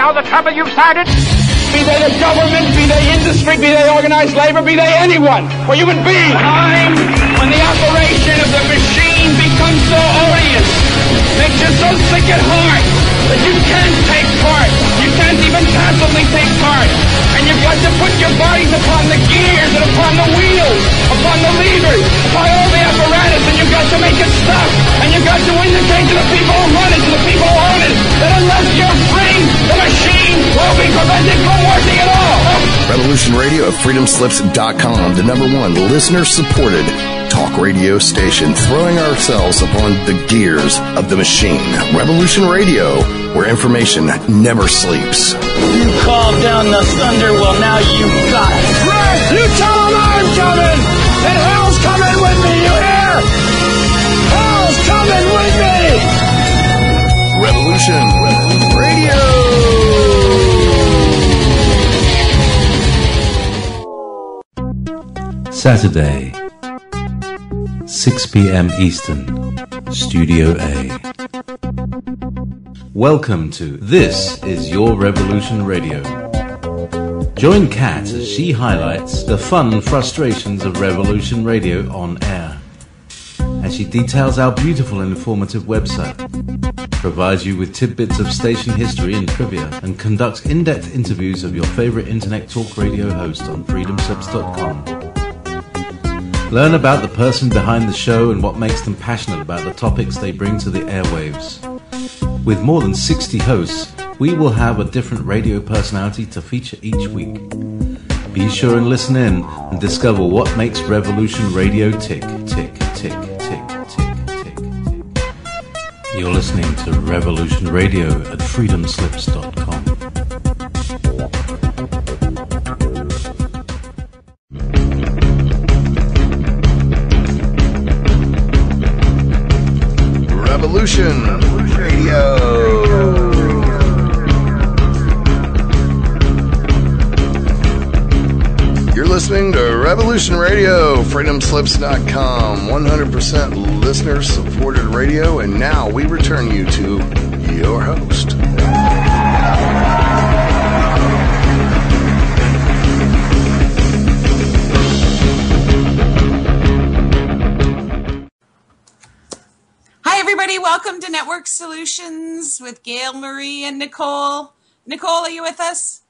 all the trouble you've started? Be they the government, be they industry, be they organized labor, be they anyone, or human beings. Time when the operation of the machine becomes so odious, makes you so sick at heart that you can't take part. You can't even passively take part. And you've got to put your bodies upon the gears and upon the wheels, upon the levers, upon all the apparatus, and you've got to make it stop. And you've got to indicate to the people who run it, to the people who own it, that unless you're free, the machine will be prevented from working at all. Revolution Radio at freedomslips.com, the #1 listener-supported talk radio station, throwing ourselves upon the gears of the machine. Revolution Radio, where information never sleeps. You called down the thunder, well now you got it. Right! You tell them I'm coming! And hell's coming with me, you hear? Hell's coming with me! Revolution Radio! Saturday, 6 p.m. Eastern, Studio A. Welcome to This Is Your Revolution Radio. Join Kat as she highlights the fun frustrations of Revolution Radio on air, as she details our beautiful and informative website, provides you with tidbits of station history and trivia, and conducts in-depth interviews of your favorite internet talk radio host on freedomslips.com. Learn about the person behind the show and what makes them passionate about the topics they bring to the airwaves. With more than 60 hosts, we will have a different radio personality to feature each week. Be sure and listen in and discover what makes Revolution Radio tick, tick, tick, tick, tick, tick, tick. You're listening to Revolution Radio at freedomslips.com. Revolution Radio. You're listening to Revolution Radio, freedomslips.com, 100% listener-supported radio, and now we return you to your host. Welcome to Network Solutions with Gail Marie and Nicole. Nicole, are you with us?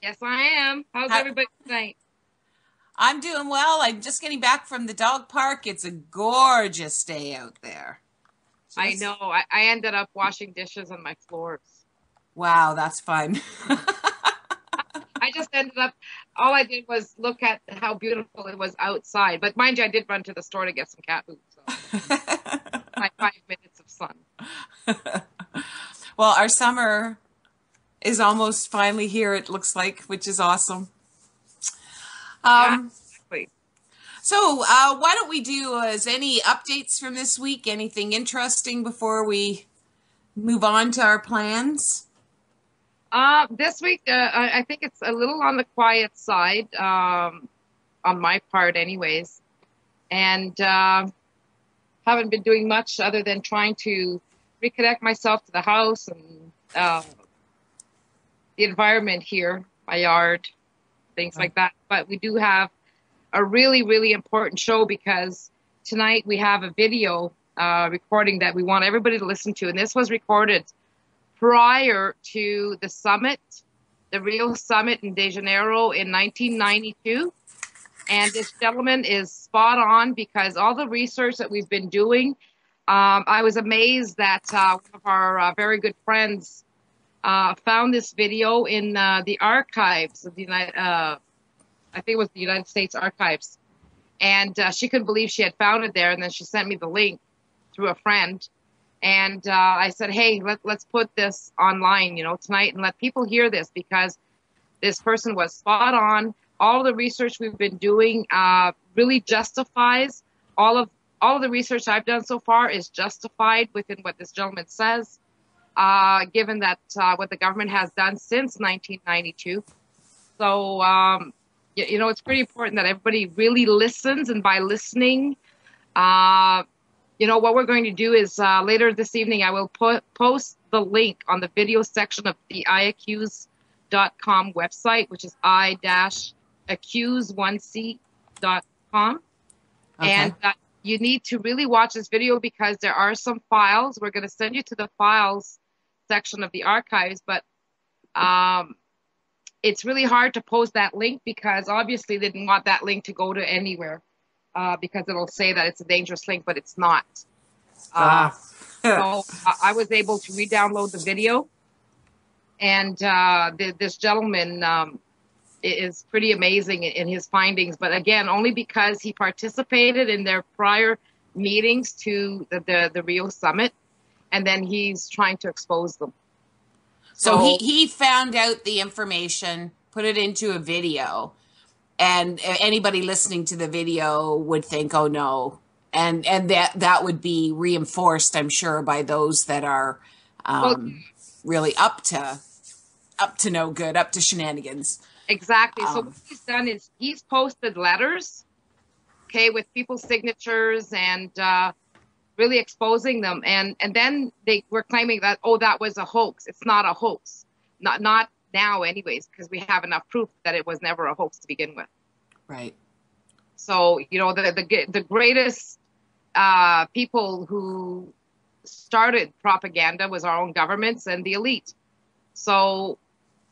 Yes, I am. How's everybody tonight? I'm doing well. I'm just getting back from the dog park. It's a gorgeous day out there. I know. I ended up washing dishes on my floors. Wow, that's fun. I just ended up, all I did was look at how beautiful it was outside. But mind you, I did run to the store to get some cat food. So. My 5 minutes of sun. Well, our summer is almost finally here, it looks like, which is awesome. Yeah, exactly. So why don't we do any updates from this week? Anything interesting before we move on to our plans? This week, I think it's a little on the quiet side, on my part anyways. And haven't been doing much other than trying to reconnect myself to the house and the environment here, my yard, things like that. But we do have a really, really important show because tonight we have a video recording that we want everybody to listen to. And this was recorded prior to the summit, the Rio Summit in De Janeiro in 1992. And this gentleman is spot on because all the research that we've been doing, I was amazed that one of our very good friends found this video in the archives of the I think it was the United States Archives. And she couldn't believe she had found it there. And then she sent me the link through a friend. And I said, hey, let's put this online, tonight and let people hear this because this person was spot on. All of the research we've been doing really justifies all of the research I've done so far is justified within what this gentleman says, given that what the government has done since 1992. So, it's pretty important that everybody really listens. And by listening, what we're going to do is later this evening, I will post the link on the video section of the iaccuse.com website, which is i-accuse1c.com. Okay. And you need to really watch this video because there are some files. We're going to send you to the files section of the archives, but it's really hard to post that link because obviously they didn't want that link to go to anywhere because it'll say that it's a dangerous link, but it's not. So I was able to re-download the video, and this gentleman is pretty amazing in his findings, but again, only because he participated in their prior meetings to the Rio Summit, and then he's trying to expose them. So he found out the information, put it into a video, and anybody listening to the video would think, oh no. And that would be reinforced, I'm sure, by those that are really up to no good, up to shenanigans. Exactly. So what he's done is he's posted letters, okay, with people's signatures and really exposing them. And then they were claiming that, oh, that was a hoax. It's not a hoax. Not now anyways, because we have enough proof that it was never a hoax to begin with. Right. So, you know, the greatest people who started propaganda was our own governments and the elite. So,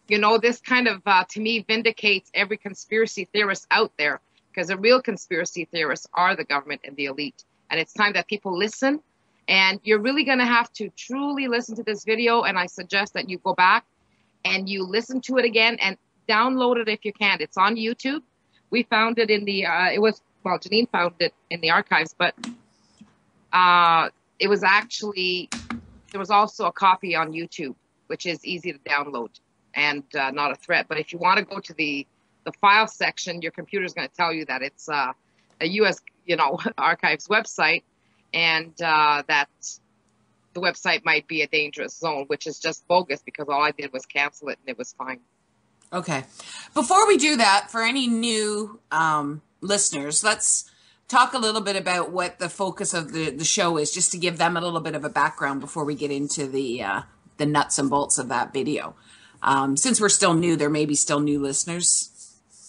you know, this kind of, to me, vindicates every conspiracy theorist out there, because the real conspiracy theorists are the government and the elite. And it's time that people listen. And you're really going to have to truly listen to this video. And I suggest that you go back and you listen to it again and download it if you can. It's on YouTube. We found it in the, Janine found it in the archives, but it was actually, there was also a copy on YouTube, which is easy to download and not a threat. But if you want to go to the file section, your computer's going to tell you that it's a U.S. archives website, and that the website might be a dangerous zone, which is just bogus because all I did was cancel it and it was fine. Okay. Before we do that, for any new listeners, let's talk a little bit about what the focus of the show is, just to give them a little bit of a background before we get into the nuts and bolts of that video. Since we're still new, there may be still new listeners.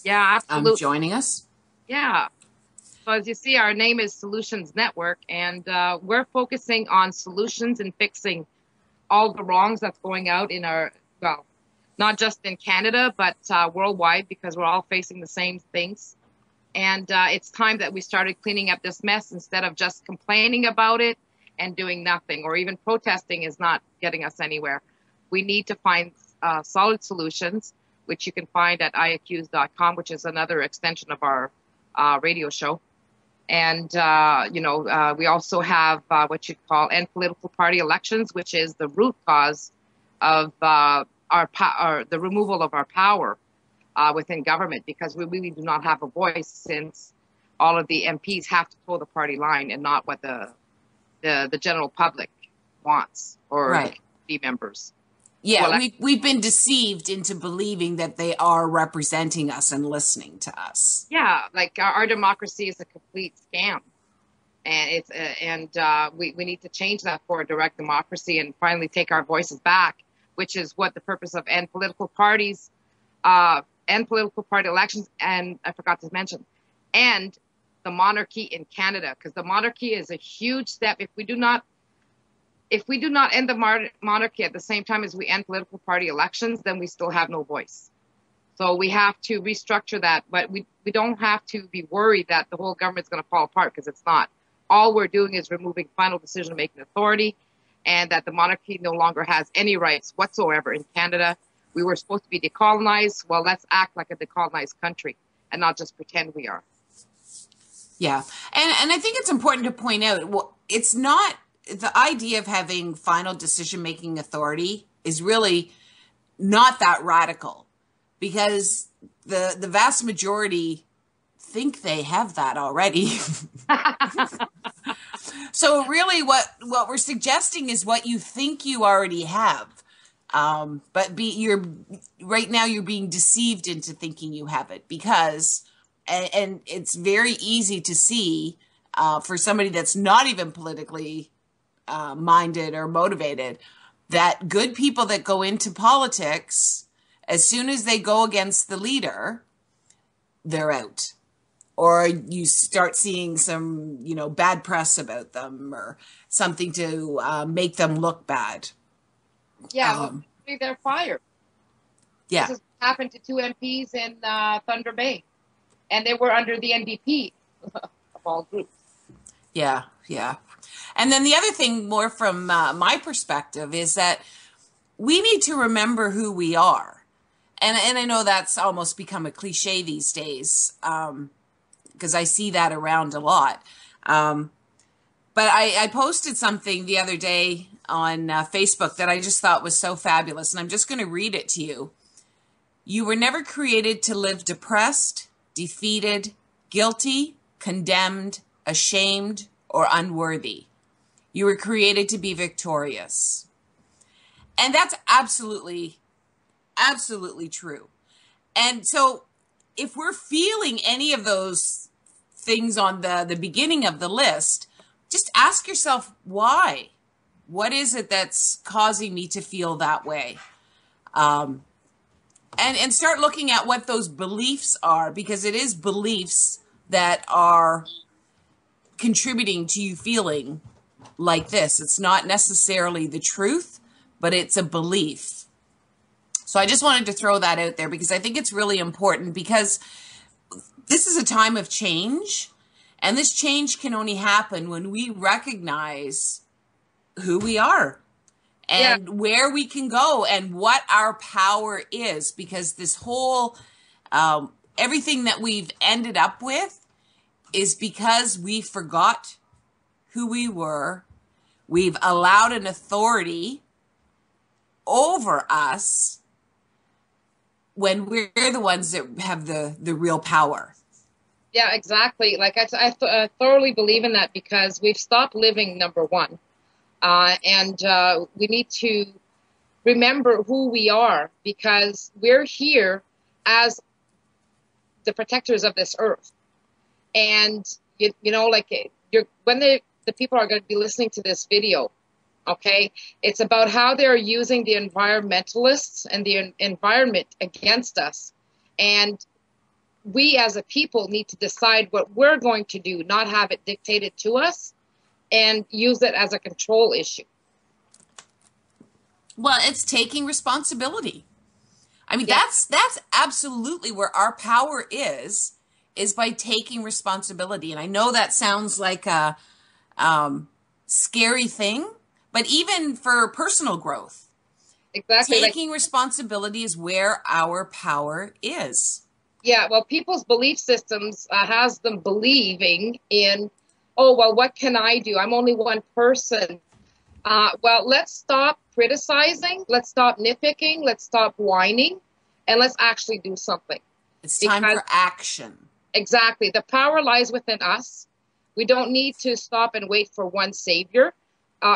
Yeah, absolutely. Joining us. Yeah. So as you see, our name is Solutions Network, and we're focusing on solutions and fixing all the wrongs that's going out in our, well, not just in Canada, but worldwide, because we're all facing the same things. And it's time that we started cleaning up this mess instead of just complaining about it and doing nothing, or even protesting is not getting us anywhere. We need to find solid solutions, which you can find at iaccuse.com, which is another extension of our radio show. And, we also have what you call end political party elections, which is the root cause of the removal of our power within government, because we really do not have a voice, since all of the MPs have to toe the party line and not what the general public wants, or right. the members. Yeah, well, we've been deceived into believing that they are representing us and listening to us. Yeah, like our democracy is a complete scam, and we need to change that for a direct democracy and finally take our voices back, which is what the purpose of end political parties, end political party elections, and I forgot to mention, and the monarchy in Canada, because the monarchy is a huge step. If we do not end the monarchy at the same time as we end political party elections, then we still have no voice. So we have to restructure that, but we don't have to be worried that the whole government's going to fall apart, because it's not. All we're doing is removing final decision-making authority, and that the monarchy no longer has any rights whatsoever in Canada. We were supposed to be decolonized. Well, let's act like a decolonized country and not just pretend we are. Yeah. And I think it's important to point out, well, it's not, the idea of having final decision-making authority is really not that radical, because the vast majority think they have that already. So really what we're suggesting is what you think you already have. But right now you're being deceived into thinking you have it, because, and it's very easy to see for somebody that's not even politically minded or motivated, that good people that go into politics, as soon as they go against the leader, they're out. Or you start seeing some, bad press about them or something to make them look bad. Yeah, they're fired. Yeah. This has happened to 2 MPs in Thunder Bay, and they were under the NDP of all groups. Yeah, yeah. And then the other thing, more from my perspective, is that we need to remember who we are. And I know that's almost become a cliche these days, because I see that around a lot. But I posted something the other day on Facebook that I just thought was so fabulous, and I'm just going to read it to you. You were never created to live depressed, defeated, guilty, condemned, ashamed, or unworthy. You were created to be victorious. And that's absolutely, absolutely true. And so if we're feeling any of those things on the beginning of the list, just ask yourself why. What is it that's causing me to feel that way? And start looking at what those beliefs are, because it is beliefs that are contributing to you feeling like this. It's not necessarily the truth, but it's a belief. So I just wanted to throw that out there because I think it's really important, because this is a time of change, and this change can only happen when we recognize who we are and where we can go and what our power is, because this whole everything that we've ended up with is because we forgot who we were. We've allowed an authority over us when we're the ones that have the real power. Yeah, exactly. Like I thoroughly believe in that, because we've stopped living, number one. And we need to remember who we are, because we're here as the protectors of this earth. And, when the people are going to be listening to this video, okay, it's about how they're using the environmentalists and the environment against us. And we as a people need to decide what we're going to do, not have it dictated to us, and use it as a control issue. Well, it's taking responsibility. I mean, that's absolutely where our power is by taking responsibility. And I know that sounds like a scary thing, but even for personal growth, exactly, taking responsibility is where our power is. Yeah, well, people's belief systems has them believing in, oh, well, what can I do? I'm only one person. Well, let's stop criticizing. Let's stop nitpicking. Let's stop whining. And let's actually do something. It's time for action. Exactly. The power lies within us. We don't need to stop and wait for one savior.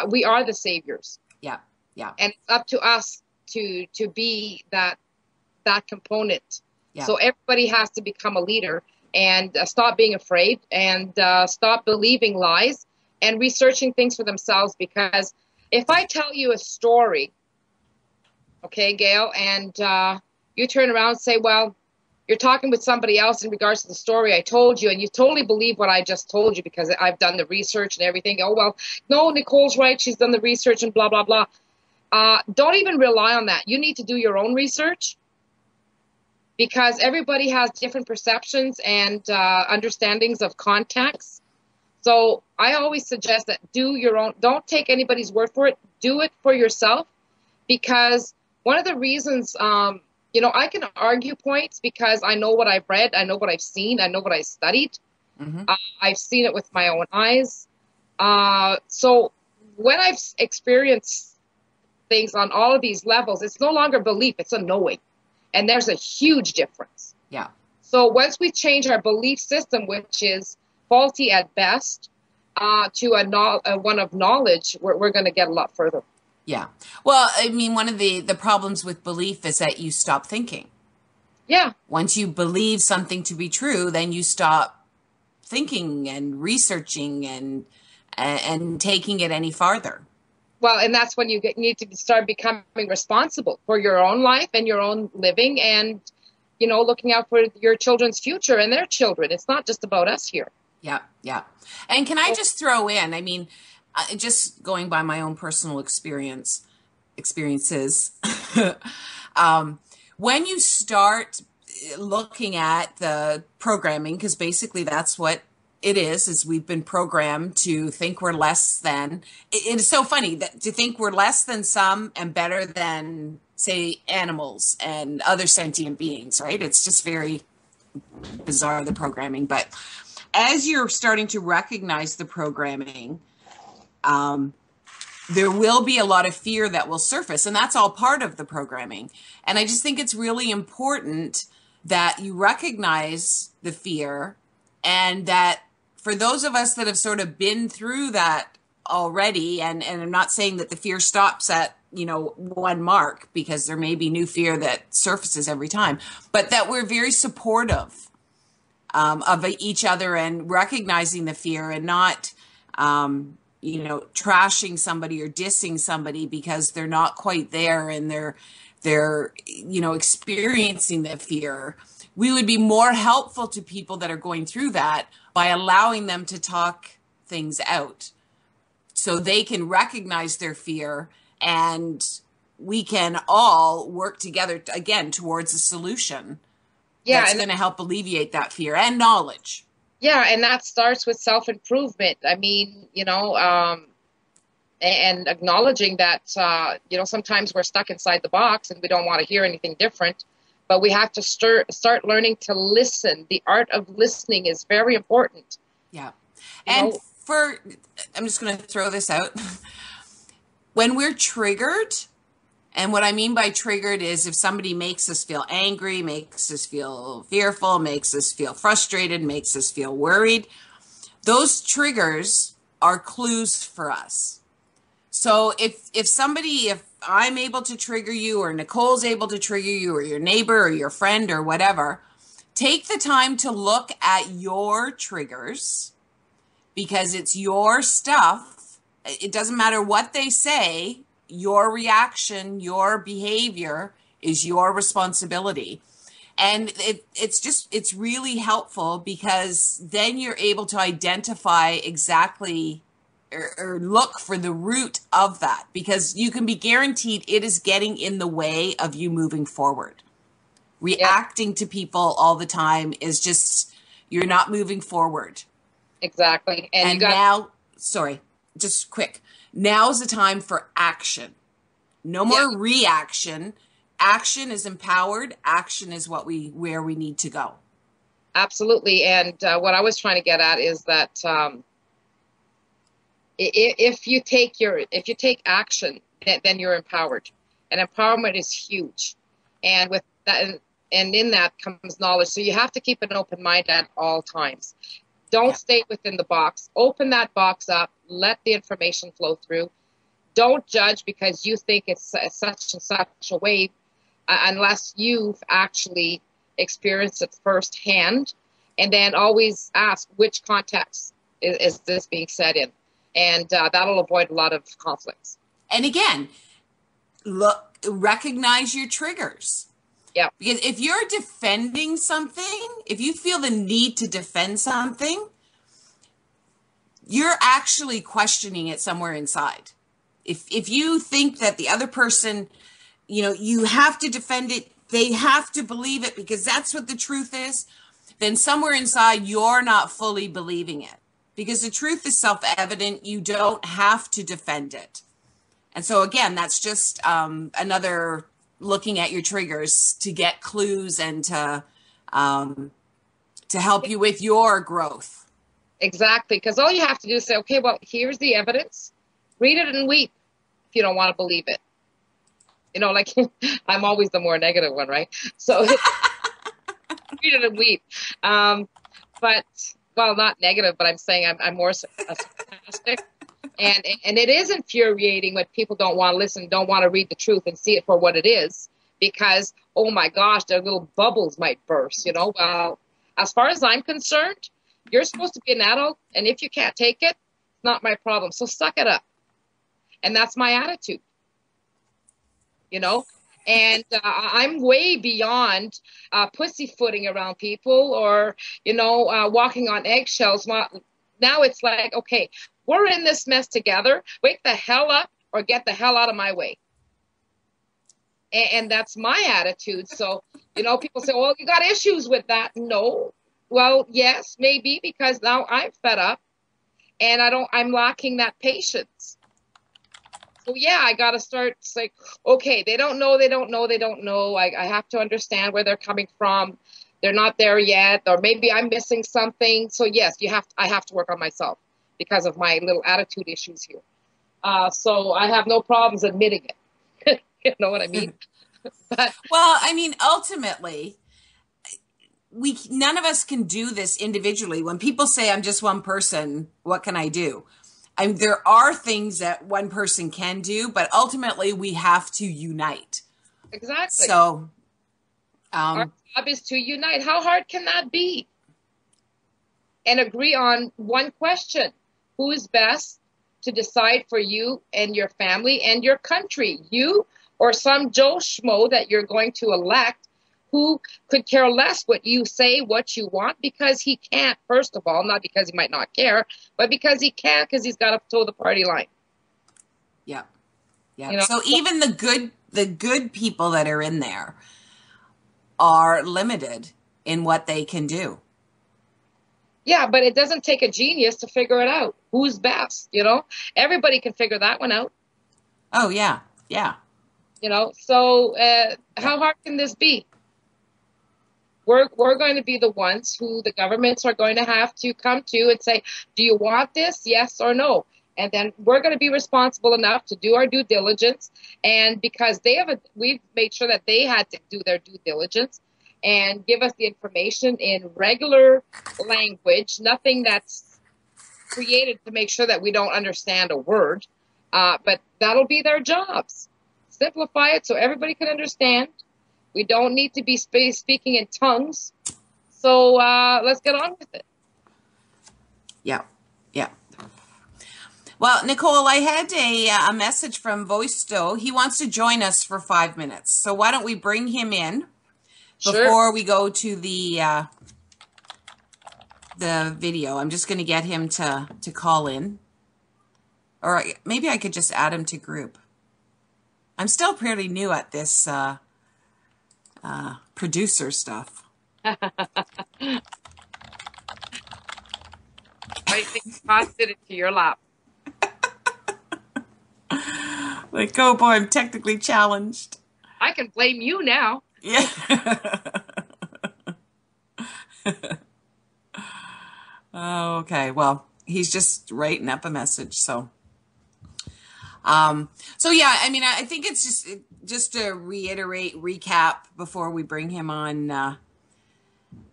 We are the saviors. Yeah, yeah. And it's up to us to be that component. Yeah. So everybody has to become a leader and stop being afraid and stop believing lies and researching things for themselves. Because if I tell you a story, okay, Gail, and you turn around and say, well, you're talking with somebody else in regards to the story I told you, and you totally believe what I just told you because I've done the research and everything. Oh, well, no, Nicole's right. She's done the research and blah, blah, blah. Don't even rely on that. You need to do your own research, because everybody has different perceptions and understandings of context. So I always suggest that do your own. Don't take anybody's word for it. Do it for yourself, because one of the reasons, I can argue points because I know what I've read, I know what I've seen, I know what I studied. Mm-hmm. I've seen it with my own eyes. So when I've experienced things on all of these levels, it's no longer belief, it's a knowing. And there's a huge difference. Yeah. So once we change our belief system, which is faulty at best, to a one of knowledge, we're going to get a lot further. Yeah. Well, I mean, one of the problems with belief is that you stop thinking. Yeah. Once you believe something to be true, then you stop thinking and researching and taking it any farther. Well, and that's when you need to start becoming responsible for your own life and your own living, and, you know, looking out for your children's future and their children. It's not just about us here. Yeah, yeah. And can I just throw in, I mean, just going by my own personal experiences, when you start looking at the programming, because basically that's what it is we've been programmed to think we're less than. It's so funny that to think we're less than some and better than, say, animals and other sentient beings, right? It's just very bizarre, the programming. But as you're starting to recognize the programming, there will be a lot of fear that will surface, and that's all part of the programming. And I just think it's really important that you recognize the fear, and that for those of us that have sort of been through that already, and I'm not saying that the fear stops at, you know, one mark, because there may be new fear that surfaces every time, but that we're very supportive of each other and recognizing the fear, and not, you know, trashing somebody or dissing somebody because they're not quite there and they're, you know, experiencing the fear. We would be more helpful to people that are going through that by allowing them to talk things out so they can recognize their fear, and we can all work together again towards a solution that's going to help alleviate that fear and knowledge. Yeah, and that starts with self-improvement. I mean, you know, and acknowledging that, you know, sometimes we're stuck inside the box and we don't want to hear anything different, but we have to start learning to listen. The art of listening is very important. Yeah. And I'm just going to throw this out. When we're triggered, and what I mean by triggered is if somebody makes us feel angry, makes us feel fearful, makes us feel frustrated, makes us feel worried, those triggers are clues for us. So if I'm able to trigger you, or Nicole's able to trigger you, or your neighbor or your friend or whatever, take the time to look at your triggers, because it's your stuff. It doesn't matter what they say. Your reaction, your behavior is your responsibility. And it's really helpful, because then you're able to identify exactly or look for the root of that, because you can be guaranteed it is getting in the way of you moving forward. Reacting to people all the time is just, you're not moving forward. Exactly. And now, sorry, just quick. Now's the time for action. No more reaction. Action is empowered. Action is where we need to go. Absolutely. And what I was trying to get at is that if you take action, then you're empowered, and empowerment is huge. And with that, and in that comes knowledge. So you have to keep an open mind at all times. Don't stay within the box. Open that box up. Let the information flow through. Don't judge because you think it's such and such a way, unless you've actually experienced it firsthand. And then always ask, which context is this being said in? And that'll avoid a lot of conflicts. And again, recognize your triggers. Yeah. Because if you're defending something, if you feel the need to defend something, you're actually questioning it somewhere inside. If you think that the other person, you know, you have to defend it, they have to believe it because that's what the truth is, then somewhere inside you're not fully believing it. Because the truth is self-evident. You don't have to defend it. And so again, that's just another looking at your triggers to get clues and to help you with your growth. Exactly. Because all you have to do is say, okay, well, here's the evidence. Read it and weep if you don't want to believe it. You know, like I'm always the more negative one, right? So read it and weep. But, well, not negative, but I'm saying I'm more sarcastic. And it is infuriating when people don't want to listen, don't want to read the truth and see it for what it is, because, oh my gosh, their little bubbles might burst, you know. Well, as far as I'm concerned, you're supposed to be an adult, and if you can't take it, it's not my problem. So suck it up. And that's my attitude, you know? And I'm way beyond pussyfooting around people or, walking on eggshells. Now it's like, okay, we're in this mess together. Wake the hell up or get the hell out of my way. And that's my attitude. So, people say, well, you got issues with that. No. Well, yes, maybe, because now I'm fed up and I'm lacking that patience. So yeah, I got to start saying, okay, they don't know. I have to understand where they're coming from. They're not there yet, or maybe I'm missing something. So yes, I have to work on myself because of my little attitude issues here. So I have no problems admitting it. You know what I mean? But, well, I mean, ultimately, none of us can do this individually. When people say I'm just one person, what can I do? There are things that one person can do, but ultimately we have to unite. Exactly. So our job is to unite. How hard can that be? And agree on one question: who is best to decide for you and your family and your country? You or some Joe Schmo that you're going to elect, who could care less what you say, what you want, because he can't, first of all, not because he might not care, but because he can't, because he's got to toe the party line. Yeah. Yeah. So even the good people that are in there are limited in what they can do. Yeah, but it doesn't take a genius to figure it out. Who's best, Everybody can figure that one out. Oh, yeah. Yeah. So how hard can this be? We're going to be the ones who the governments are going to have to come to and say, do you want this? Yes or no? And then we're going to be responsible enough to do our due diligence. And because we've made sure that they had to do their due diligence and give us the information in regular language, nothing that's created to make sure that we don't understand a word. But that'll be their jobs. Simplify it so everybody can understand. We don't need to be speaking in tongues. So let's get on with it. Yeah. Yeah. Well, Nicole, I had a message from Voisto. He wants to join us for 5 minutes. So why don't we bring him in before we go to the video? I'm just going to get him to call in. Or maybe I could just add him to group. I'm still pretty new at this producer stuff. I think tossed it into your lap. Like, oh boy, I'm technically challenged. I can blame you now. Yeah. Okay, well, he's just writing up a message, so. So yeah, I mean, I think it's just to recap before we bring him on.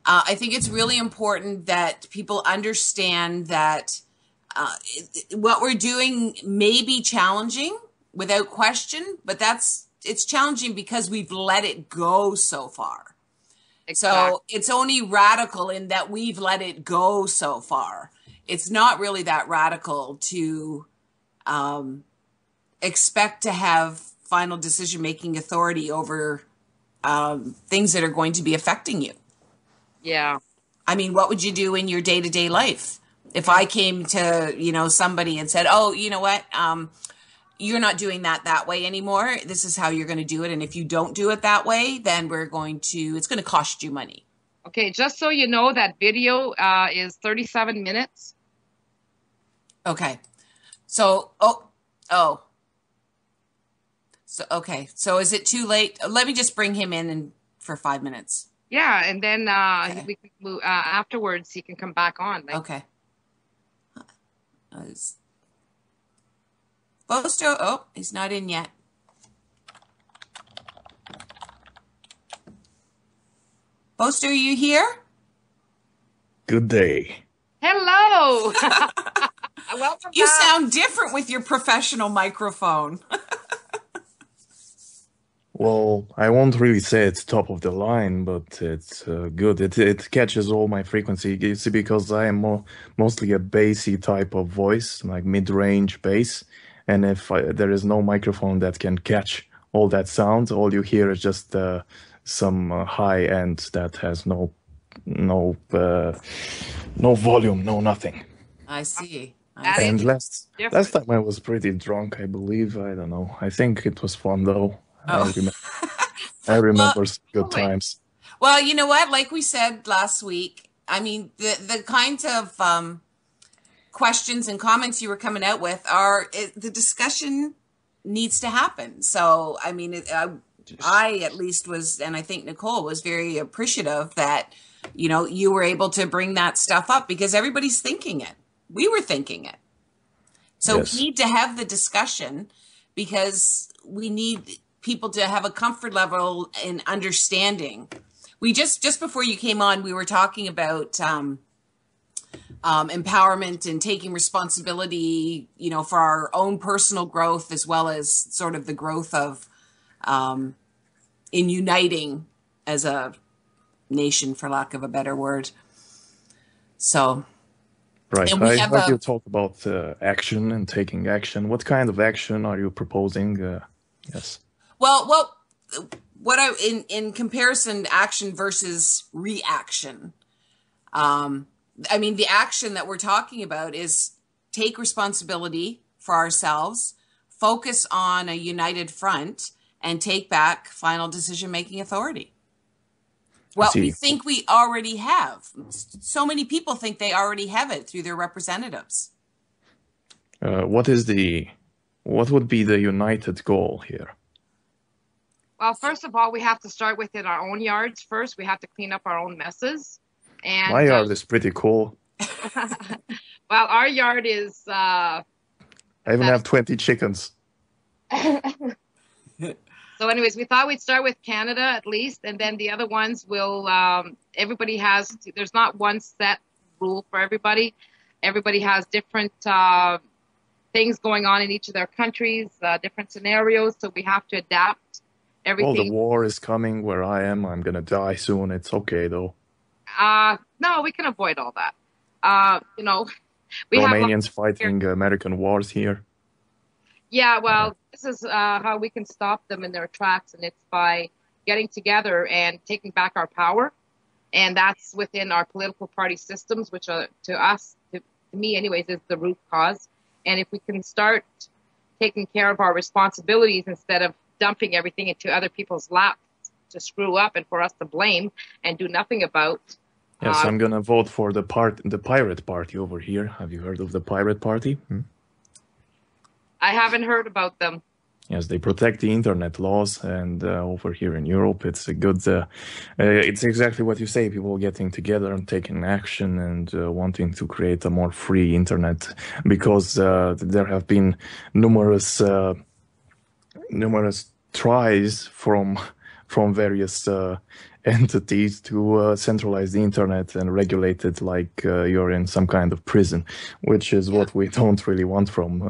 I think it's really important that people understand that what we're doing may be challenging without question, but it's challenging because we've let it go so far. Exactly. So it's only radical in that we've let it go so far. It's not really that radical to expect to have final decision-making authority over things that are going to be affecting you. Yeah. I mean, what would you do in your day-to-day life? If I came to, somebody and said, oh, you know what? You're not doing that way anymore. This is how you're going to do it. And if you don't do it that way, then it's going to cost you money. Okay. Just so you know, that video is 37 minutes. Okay. So, So, okay. So is it too late? Let me just bring him in for 5 minutes. Yeah. And then Okay. we can move, afterwards, he can come back on. Okay. Bosto, he's not in yet. Bosto, are you here? Good day. Hello. Welcome You back. sound different with your professional microphone. Well, I won't really say it's top of the line, but it's good. It catches all my frequency. You see, because I am mostly a bassy type of voice, like mid-range bass, And if there is no microphone that can catch all that sound, all you hear is just some high end that has no volume, no nothing. I see. And last time I was pretty drunk, I believe. I don't know. I think it was fun though. I remember some good times. Well, you know what? Like we said last week, I mean, the kinds of questions and comments you were coming out with the discussion needs to happen. So, I mean, I at least was, and I think Nicole was very appreciative that, you know, you were able to bring that stuff up because everybody's thinking it. We were thinking it. So we need to have the discussion because we need people to have a comfort level in understanding. We just before you came on, we were talking about empowerment and taking responsibility, you know, for our own personal growth as well as sort of the growth of in uniting as a nation, for lack of a better word. So. Right. I heard you talk about action and taking action. What kind of action are you proposing? Yes. Well, what in comparison, action versus reaction. I mean, the action that we're talking about is take responsibility for ourselves, focus on a united front, and take back final decision-making authority. Well, we think we already have. So many people think they already have it through their representatives. What would be the united goal here? Well, first of all, we have to start within our own yards first. We have to clean up our own messes. And my yard is pretty cool. Well, our yard is... I even have 20 chickens. So anyways, we thought we'd start with Canada at least, and then the other ones will, everybody has, there's not one set rule for everybody. Everybody has different things going on in each of their countries, different scenarios, so we have to adapt everything. Well, the war is coming where I am. I'm going to die soon. It's okay, though. No, we can avoid all that. You know, we Romanians fighting American wars here. Yeah, well, this is how we can stop them in their tracks, and it's by getting together and taking back our power. And that's within our political party systems, which are, to us, to me anyways, is the root cause. And if we can start taking care of our responsibilities instead of dumping everything into other people's laps to screw up and for us to blame and do nothing about. Yes, I'm going to vote for the Pirate Party over here. Have you heard of the Pirate Party? I haven't heard about them. Yes, they protect the internet laws, and over here in Europe, it's a good. It's exactly what you say. People getting together and taking action and wanting to create a more free internet, because there have been numerous tries from various entities to centralize the internet and regulate it like you're in some kind of prison, which is what we don't really want from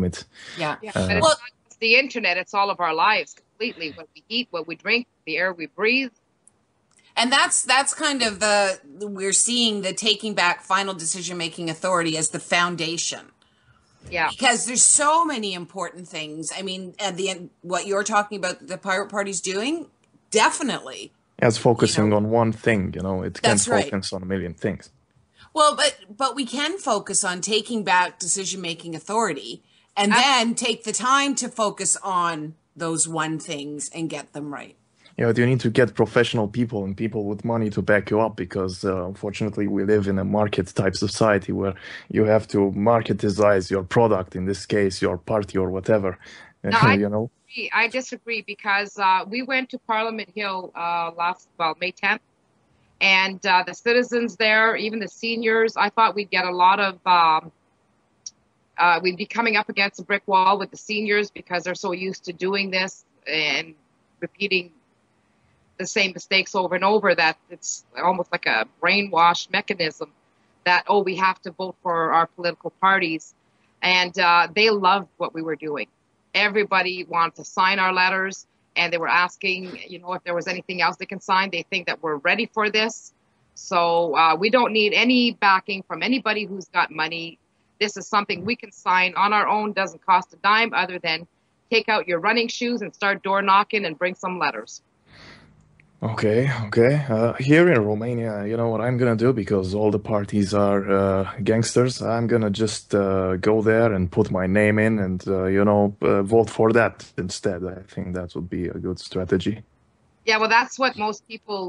it. Yeah. But it's not just the internet, it's all of our lives completely. What we eat, what we drink, the air we breathe. And that's kind of we're seeing the taking back final decision-making authority as the foundation. Yeah. Because there's so many important things. I mean, at the end, what you're talking about, the Pirate Party's doing, definitely. It's focusing on one thing, it can't focus on a million things. Well, but we can focus on taking back decision-making authority and then take the time to focus on those one things and get them right. Yeah, but you need to get professional people and people with money to back you up, because unfortunately we live in a market-type society where you have to marketize your product, in this case, your party or whatever, I disagree, because we went to Parliament Hill May 10th, and the citizens there, even the seniors, I thought we'd get a lot of, we'd be coming up against a brick wall with the seniors because they're so used to doing this and repeating the same mistakes over and over that it's almost like a brainwash mechanism that, we have to vote for our political parties. And they loved what we were doing. Everybody wanted to sign our letters, and they were asking, if there was anything else they can sign. They think that we're ready for this. So we don't need any backing from anybody who's got money. this is something we can sign on our own, doesn't cost a dime other than take out your running shoes and start door knocking and bring some letters. Okay. Here in Romania, you know what I'm gonna do, because all the parties are gangsters. I'm gonna just go there and put my name in and, vote for that instead. I think that would be a good strategy. Yeah, well, that's what most people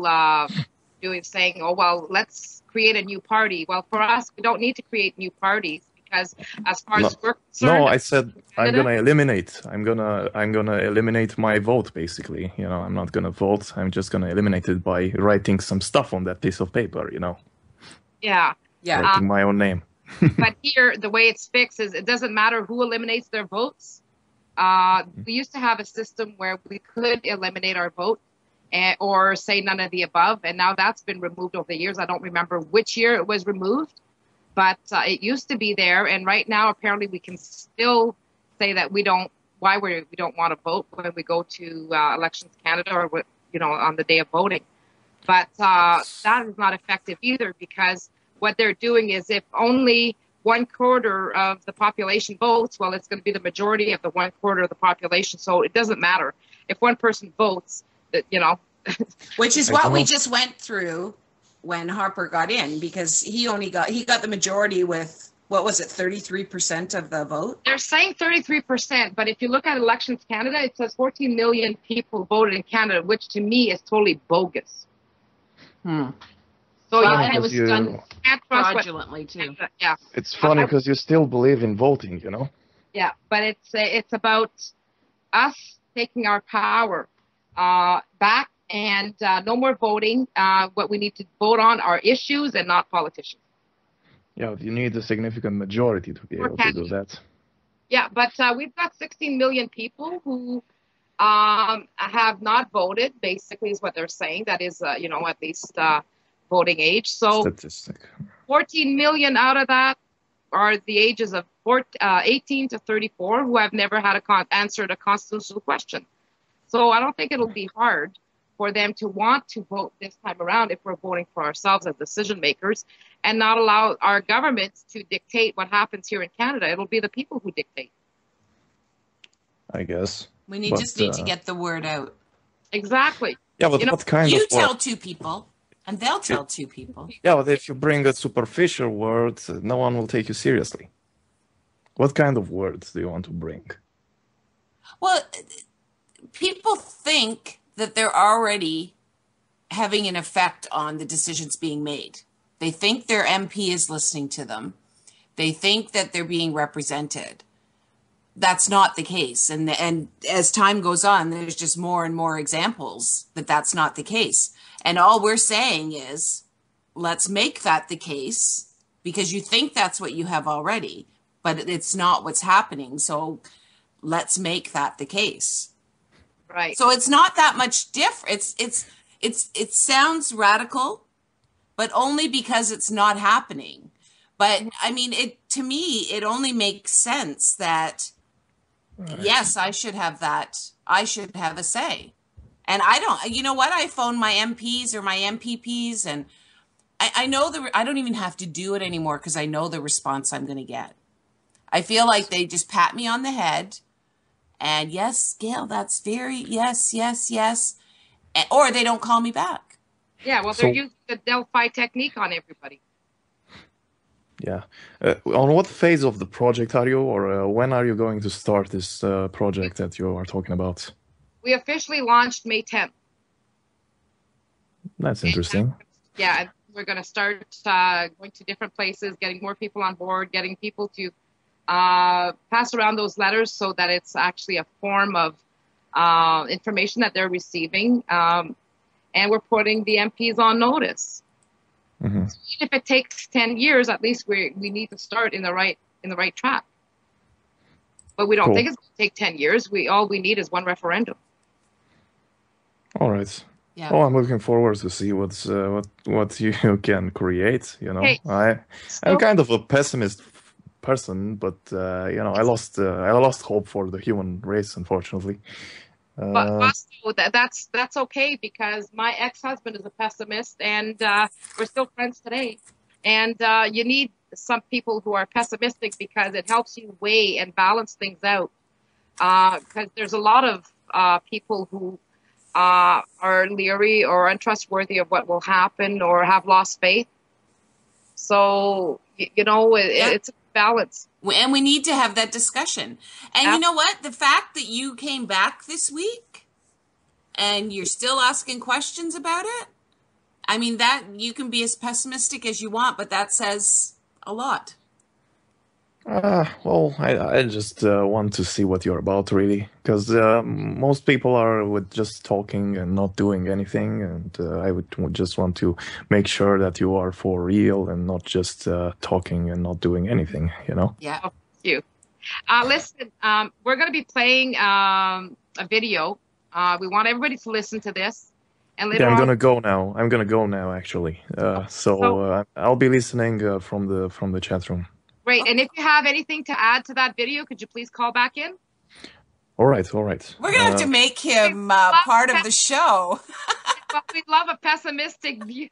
do, is saying, oh, well, let's create a new party. Well, for us, we don't need to create new parties, because as far as we're concerned... No, I said I'm gonna eliminate. I'm gonna eliminate my vote, basically. You know, I'm not gonna vote. I'm just gonna eliminate it by writing some stuff on that piece of paper, you know. Yeah. Writing my own name. But here, the way it's fixed is it doesn't matter who eliminates their votes. We used to have a system where we could eliminate our vote or say none of the above, and now that's been removed over the years. I don't remember which year it was removed, but it used to be there, and right now apparently we can still say that we don't want to vote when we go to Elections Canada or on the day of voting. But that is not effective either, because what they're doing is, if only 1/4 of the population votes, well, it's going to be the majority of the 1/4 of the population. So it doesn't matter if one person votes. Which is what we just went through when Harper got in, because he got the majority with, what was it, 33% of the vote? They're saying 33%, but if you look at Elections Canada, it says 14 million people voted in Canada, which to me is totally bogus. So it was done fraudulently too. Yeah. It's funny because you still believe in voting, you know? Yeah, but it's about us taking our power back, and no more voting. What we need to vote on are issues and not politicians. Yeah, you need a significant majority to be able to do that. Yeah, but we've got 16 million people who have not voted, basically, is what they're saying. That is, at least voting age. So statistic. 14 million out of that are the ages of 18 to 34 who have never had answered a constitutional question. So I don't think it'll be hard for them to want to vote this time around if we're voting for ourselves as decision makers, and not allow our governments to dictate what happens here in Canada. It'll be the people who dictate. I guess. We need to get the word out. Exactly. Yeah, but what kind of You tell two people, and they'll tell two people. Yeah, but if you bring a superficial word, no one will take you seriously. What kind of words do you want to bring? Well, people think that they're already having an effect on the decisions being made. They think their MP is listening to them. They think that they're being represented. That's not the case. And as time goes on, there's just more and more examples that that's not the case. And all we're saying is, let's make that the case, because you think that's what you have already, but it's not what's happening. So let's make that the case. Right. So it's not that much different. It sounds radical, but only because it's not happening. But I mean, to me, it only makes sense that, yes, I should have that. I should have a say. And I don't, you know what? I phone my MPs or my MPPs, and I know I don't even have to do it anymore, because I know the response I'm going to get. I feel like they just pat me on the head. And yes, Gail, that's yes. Or they don't call me back. Yeah, well, they're using the Delphi technique on everybody. Yeah. On what phase of the project are you, or when are you going to start this project that you are talking about? We officially launched May 10th. That's interesting. Yeah, we're going to start going to different places, getting more people on board, getting people to pass around those letters so that it's actually a form of information that they're receiving. And we're putting the MPs on notice. Mm-hmm. So even if it takes 10 years, at least we need to start in the right track. But we don't think it's going to take 10 years. All we need is one referendum. All right. Yeah. Oh, I'm looking forward to see what you can create. You know, hey, I'm kind of a pessimist person, but I lost hope for the human race, unfortunately. But also, that's okay, because my ex-husband is a pessimist, and we're still friends today. And you need some people who are pessimistic because it helps you weigh and balance things out. Because there's a lot of people who are leery or untrustworthy of what will happen or have lost faith. So, it's a balance. And we need to have that discussion. And you know what? The fact that you came back this week and you're still asking questions about it, I mean, that you can be as pessimistic as you want, but that says a lot. Well, I just want to see what you're about, really, because most people are with just talking and not doing anything, and I would just want to make sure that you are for real and not just talking and not doing anything, Yeah. Oh, thank you. Listen, we're going to be playing a video. We want everybody to listen to this. And later I'm gonna go now. I'm gonna go now, actually. So I'll be listening from the chat room. Great. And if you have anything to add to that video, could you please call back in? All right. We're going to have to make him part of the show. We'd love a pessimistic view.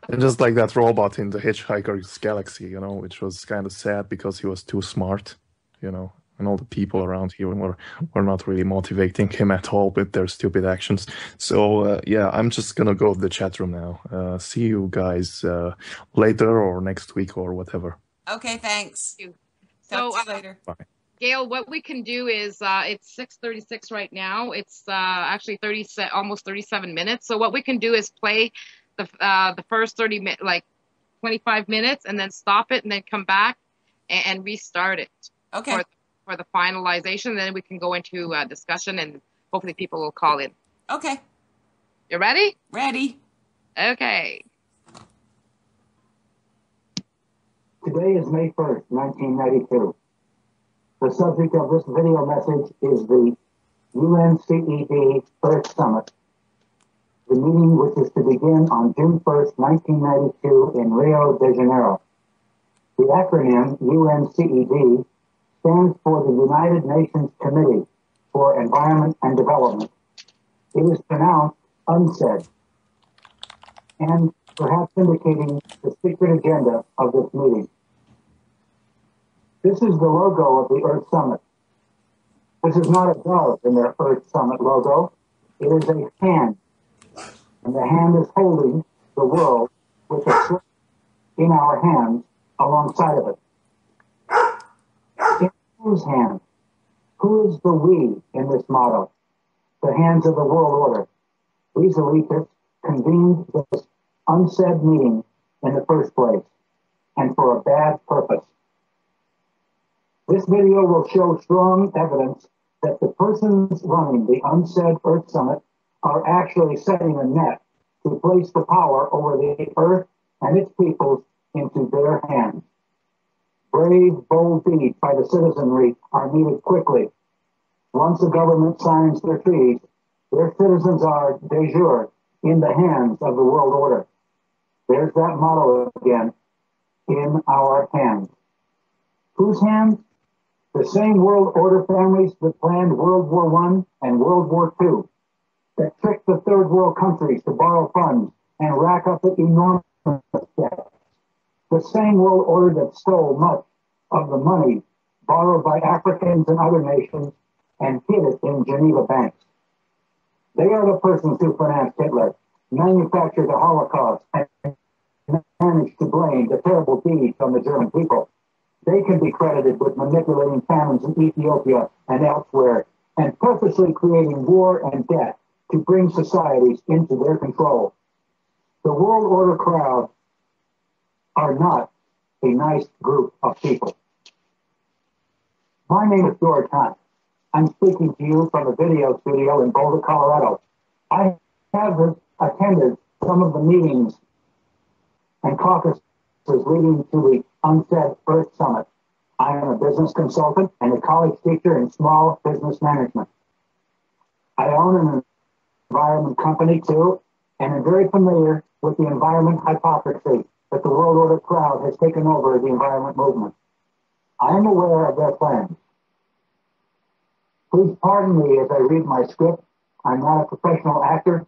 And just like that robot in the Hitchhiker's Galaxy, which was kind of sad because he was too smart, and all the people around him were not really motivating him at all with their stupid actions. So, I'm just going to go to the chat room now. See you guys later or next week or whatever. Okay, thanks. So, Talk to you later. Bye. Gail, what we can do is it's 6:36 right now. It's actually almost 37 minutes. So what we can do is play the first 25 minutes and then stop it and then come back and restart it. Okay. For the finalization, then we can go into discussion and hopefully people will call in. Okay. You ready? Ready. Okay. Today is May 1st, 1992. The subject of this video message is the UNCED Earth Summit, the meeting which is to begin on June 1st, 1992 in Rio de Janeiro. The acronym UNCED stands for the United Nations Committee for Environment and Development. It is pronounced UNCED, and perhaps indicating the secret agenda of this meeting. This is the logo of the Earth Summit. This is not a dove in their Earth Summit logo. It is a hand, and the hand is holding the world with a slip in our hands alongside of it. In whose hand? Who is the we in this motto? The hands of the world order. These elitists convened this UNCED meeting in the first place, and for a bad purpose. This video will show strong evidence that the persons running the UNCED Earth Summit are actually setting a net to place the power over the Earth and its peoples into their hands. Brave, bold deeds by the citizenry are needed quickly. Once the government signs their treaties, their citizens are de jure in the hands of the world order. There's that motto again, in our hands. Whose hands? The same world order families that planned World War I and World War II, that tricked the third world countries to borrow funds and rack up enormous debt. The same world order that stole much of the money borrowed by Africans and other nations and hid it in Geneva banks. They are the persons who financed Hitler, manufactured the Holocaust, and managed to blame the terrible deeds on the German people. They can be credited with manipulating famines in Ethiopia and elsewhere, and purposely creating war and death to bring societies into their control. The world order crowd are not a nice group of people. My name is George Hunt. I'm speaking to you from a video studio in Boulder, Colorado. I have attended some of the meetings and caucuses leading to the UNCED Earth Summit. I am a business consultant and a college teacher in small business management. I own an environment company too, and am very familiar with the environment hypocrisy that the world order crowd has taken over the environment movement. I am aware of their plans. Please pardon me as I read my script. I'm not a professional actor,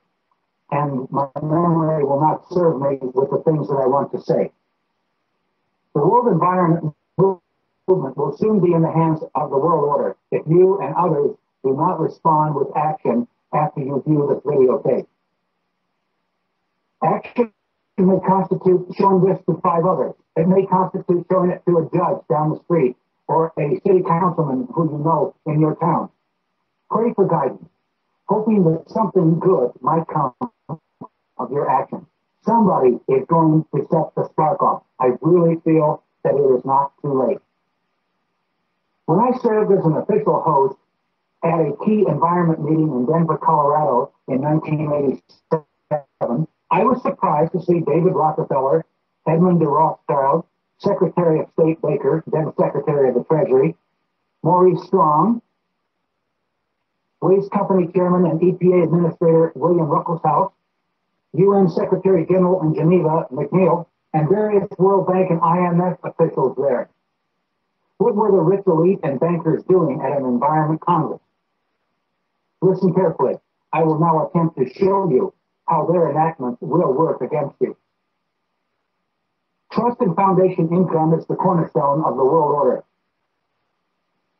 and my memory will not serve me with the things that I want to say. The world environment movement will soon be in the hands of the world order if you and others do not respond with action after you view this videotape. Action may constitute showing this to 5 others. It may constitute showing it to a judge down the street or a city councilman who you know in your town. Pray for guidance, hoping that something good might come of your action. Somebody is going to set the spark off. I really feel that it is not too late. When I served as an official host at a key environment meeting in Denver, Colorado in 1987, I was surprised to see David Rockefeller, Edmund de Rothschild, Secretary of State Baker, then Secretary of the Treasury, Maurice Strong, Waste Company Chairman and EPA Administrator William Ruckelshaus, UN Secretary General in Geneva McNeil, and various World Bank and IMF officials there. What were the rich elite and bankers doing at an environment congress? Listen carefully. I will now attempt to show you how their enactment will work against you. Trust and foundation income is the cornerstone of the world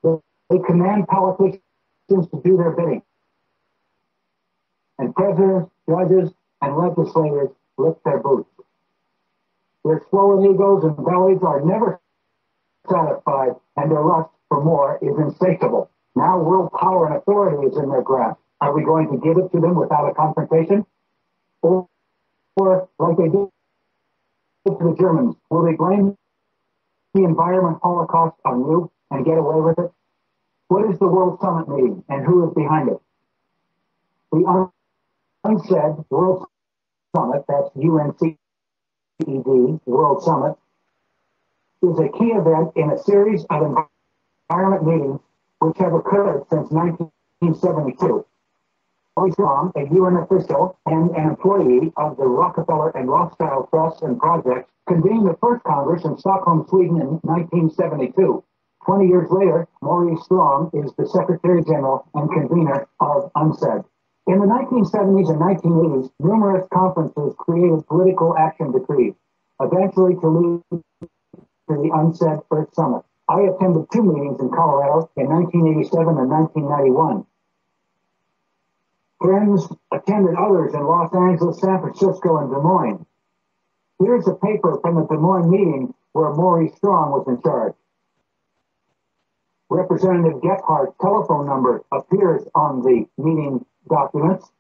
order. They command politicians to do their bidding. And presidents, judges, and legislators lick their boots. Their swollen egos and bellies are never satisfied, and their lust for more is insatiable. Now world power and authority is in their grasp. Are we going to give it to them without a confrontation? Or like they did to the Germans, will they blame the environment holocaust on you and get away with it? What is the World Summit meeting and who is behind it? The UNCED World Summit, that's UNCED World Summit, is a key event in a series of environment meetings which have occurred since 1972. Maurice Strong, a UN official and an employee of the Rockefeller and Rothschild Trusts and Projects, convened the first Congress in Stockholm, Sweden in 1972. 20 years later, Maurice Strong is the Secretary General and convener of UNCED. In the 1970s and 1980s, numerous conferences created political action decrees, eventually to lead to the UNCED First Summit. I attended 2 meetings in Colorado in 1987 and 1991. Friends attended others in Los Angeles, San Francisco, and Des Moines. Here's a paper from the Des Moines meeting where Maurice Strong was in charge. Representative Gephardt's telephone number appears on the meeting documents.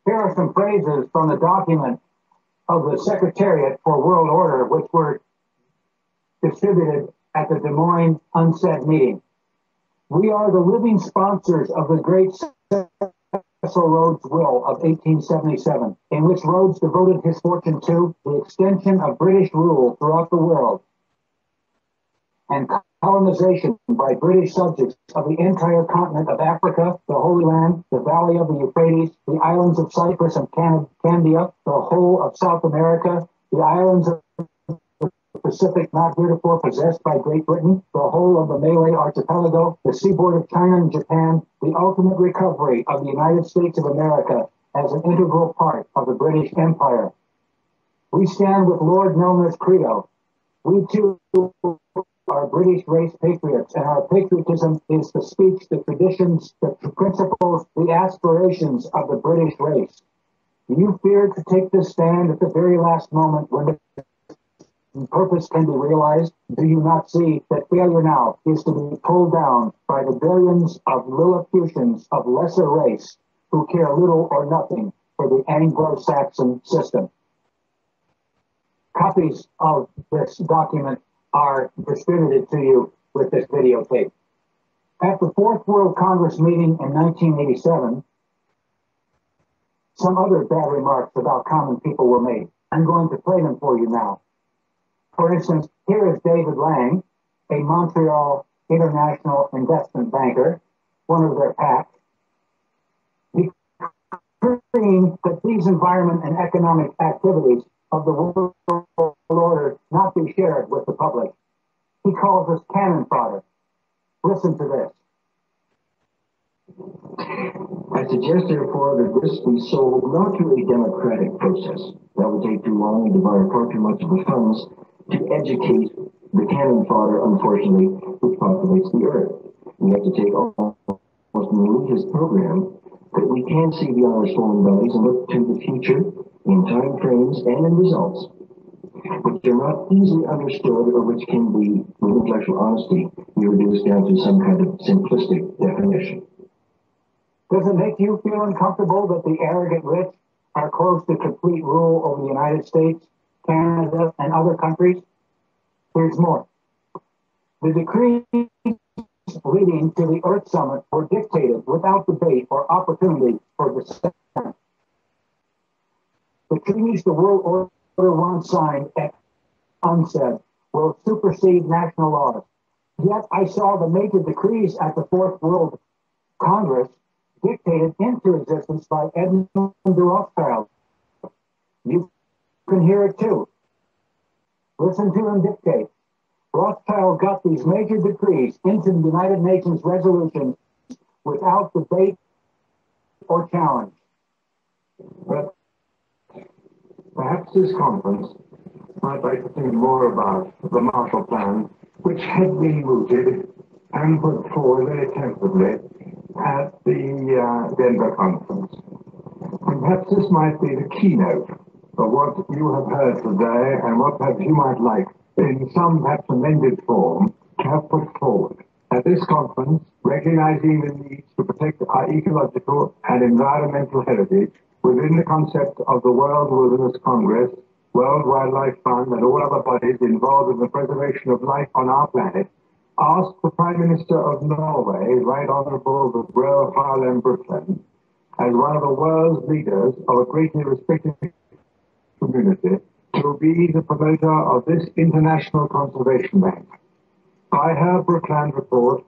Here are some phrases from the document of the Secretariat for World Order, which were distributed at the Des Moines UNCED meeting. We are the living sponsors of the great Cecil Rhodes' will of 1877, in which Rhodes devoted his fortune to the extension of British rule throughout the world and colonization by British subjects of the entire continent of Africa, the Holy Land, the Valley of the Euphrates, the islands of Cyprus and Candia, the whole of South America, the islands of the Pacific not heretofore possessed by Great Britain, the whole of the Malay Archipelago, the seaboard of China and Japan, the ultimate recovery of the United States of America as an integral part of the British Empire. We stand with Lord Milner's credo. We too are British race patriots, and our patriotism is the speech, the traditions, the principles, the aspirations of the British race. Do you fear to take this stand at the very last moment when the purpose can be realized? Do you not see that failure now is to be pulled down by the billions of Lilliputians of lesser race who care little or nothing for the Anglo-Saxon system? Copies of this document are distributed to you with this videotape. At the Fourth World Congress meeting in 1987, some other bad remarks about common people were made. I'm going to play them for you now. For instance, here is David Lang, a Montreal international investment banker, one of their pack, declaring that these environment and economic activities of the world order not be shared with the public. He calls us cannon fodder. Listen to this. I suggest, therefore, that this be sold not to a democratic process. That would take too long and divide far too much of the funds, to educate the cannon fodder, unfortunately, which populates the earth. We have to take almost an elitist program that we can see beyond our swollen bellies and look to the future in time frames and in results which are not easily understood or which can be, with intellectual honesty, be reduced down to some kind of simplistic definition. Does it make you feel uncomfortable that the arrogant rich are close to complete rule over the United States, Canada, and other countries? Here's more. The decrees leading to the Earth Summit were dictated without debate or opportunity for dissent. The treaties the world order once signed at UNCED will supersede national laws. Yet I saw the major decrees at the Fourth World Congress dictated into existence by Edmund de Rothschild. You can hear it too. Listen to him dictate. Rothschild got these major decrees into the United Nations resolutions without debate or challenge. But perhaps this conference might like to think more about the Marshall Plan, which had been mooted and put forward very tentatively at the Denver conference. And perhaps this might be the keynote of what you have heard today and what perhaps you might like in some perhaps amended form to have put forward. At this conference, recognizing the need to protect our ecological and environmental heritage within the concept of the World Wilderness Congress, World Wildlife Fund, and all other bodies involved in the preservation of life on our planet, asked the Prime Minister of Norway, Right Honourable the Gro Harlem Brundtland, as one of the world's leaders of a greatly respected community, to be the promoter of this International Conservation Bank. By her Brundtland report,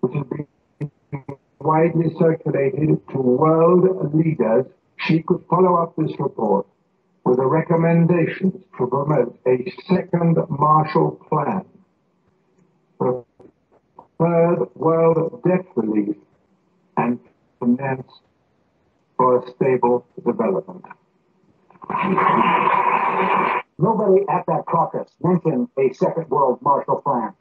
which has been widely circulated to world leaders, she could follow up this report with a recommendation to promote a second Marshall Plan for third world debt relief and finance for a stable development. Nobody at that caucus mentioned a second world Marshall Plan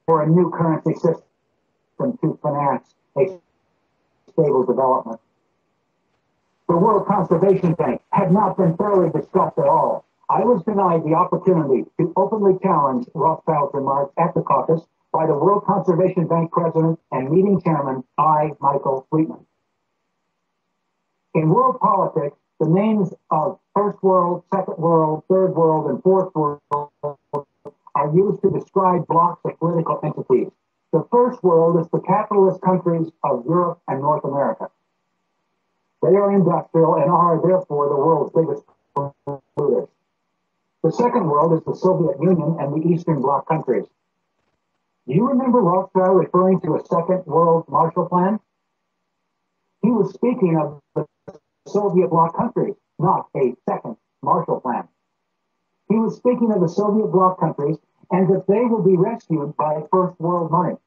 or a new currency system to finance a stable development. The World Conservation Bank had not been thoroughly discussed at all. I was denied the opportunity to openly challenge Rothschild's remarks at the caucus by the World Conservation Bank president and meeting chairman, I. Michael Friedman. In world politics, the names of First World, Second World, Third World, and Fourth World are used to describe blocks of political entities. The First World is the capitalist countries of Europe and North America. They are industrial and are, therefore, the world's biggest polluters. The Second World is the Soviet Union and the Eastern Bloc countries. Do you remember Rothschild referring to a Second World Marshall Plan? He was speaking of the Soviet Bloc countries, not a second Marshall Plan. He was speaking of the Soviet Bloc countries and that they will be rescued by First World money.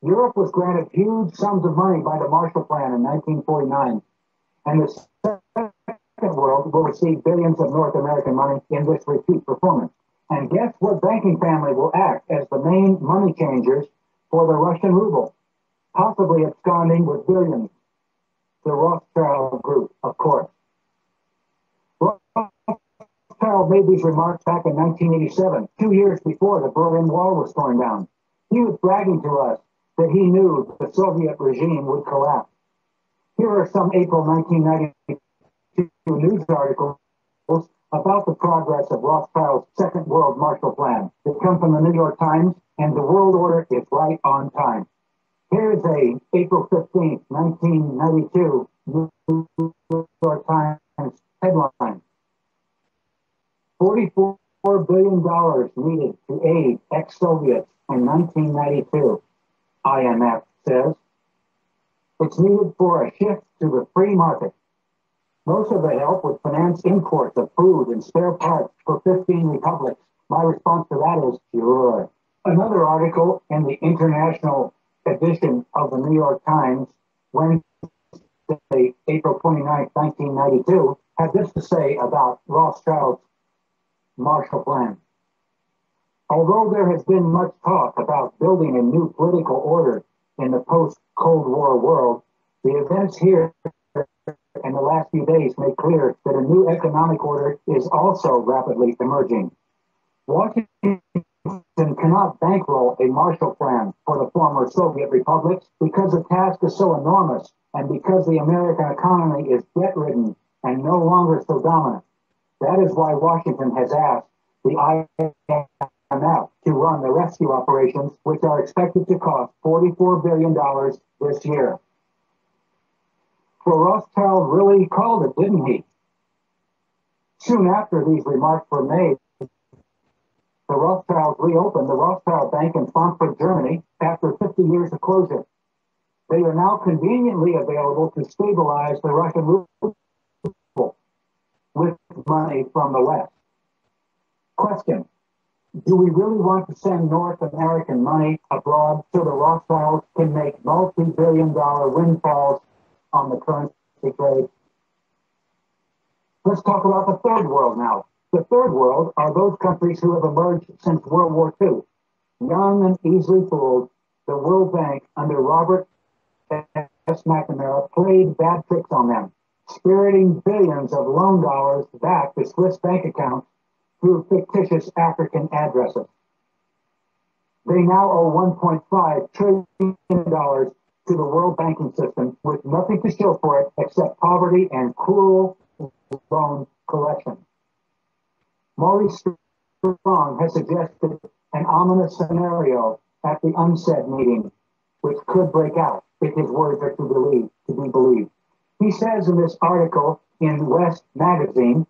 Europe was granted huge sums of money by the Marshall Plan in 1949, and the Second World will receive billions of North American money in this repeat performance. And guess what banking family will act as the main money changers for the Russian ruble, possibly absconding with billions? The Rothschild Group, of course. Rothschild made these remarks back in 1987, 2 years before the Berlin Wall was torn down. He was bragging to us that he knew the Soviet regime would collapse. Here are some April 1992 news articles about the progress of Rothschild's Second World Marshall Plan. They come from the New York Times, and the world order is right on time. Here's a April 15th, 1992 New York Times headline. $44 billion needed to aid ex-Soviets in 1992, IMF says. It's needed for a shift to the free market. Most of the help would finance imports of food and spare parts for 15 republics. My response to that is, sure. Another article in the international edition of the New York Times, Wednesday, April 29, 1992, had this to say about Rothschild's Marshall Plan. Although there has been much talk about building a new political order in the post-Cold War world, the events here in the last few days make clear that a new economic order is also rapidly emerging. Washington cannot bankroll a Marshall Plan for the former Soviet republics because the task is so enormous and because the American economy is debt-ridden and no longer so dominant. That is why Washington has asked the IMF to run the rescue operations, which are expected to cost $44 billion this year. For Rothschild really called it, didn't he? Soon after these remarks were made, the Rothschilds reopened the Rothschild Bank in Frankfurt, Germany, after 50 years of closure. They are now conveniently available to stabilize the Russian ruble with money from the West. Question: do we really want to send North American money abroad so the Rothschilds can make multi-billion-dollar windfalls on the currency trade? Let's talk about the third world now. The third world are those countries who have emerged since World War II. Young and easily fooled, the World Bank under Robert S. McNamara played bad tricks on them, spiriting billions of loan dollars back to Swiss bank accounts through fictitious African addresses. They now owe $1.5 trillion to the world banking system with nothing to show for it except poverty and cruel loan collection. Maurice Strong has suggested an ominous scenario at the UNCED meeting, which could break out if his words are to be believed. He says in this article in West Magazine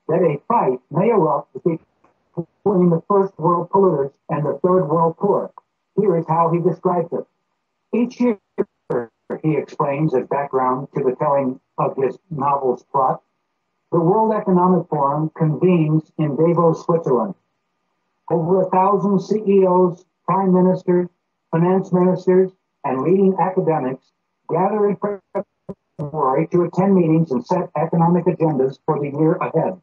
that a fight may erupt between the first world polluters and the third world poor. Here is how he describes it. Each year, he explains as background to the telling of his novel's plot, the World Economic Forum convenes in Davos, Switzerland. Over 1,000 CEOs, prime ministers, finance ministers, and leading academics gather in February to attend meetings and set economic agendas for the year ahead.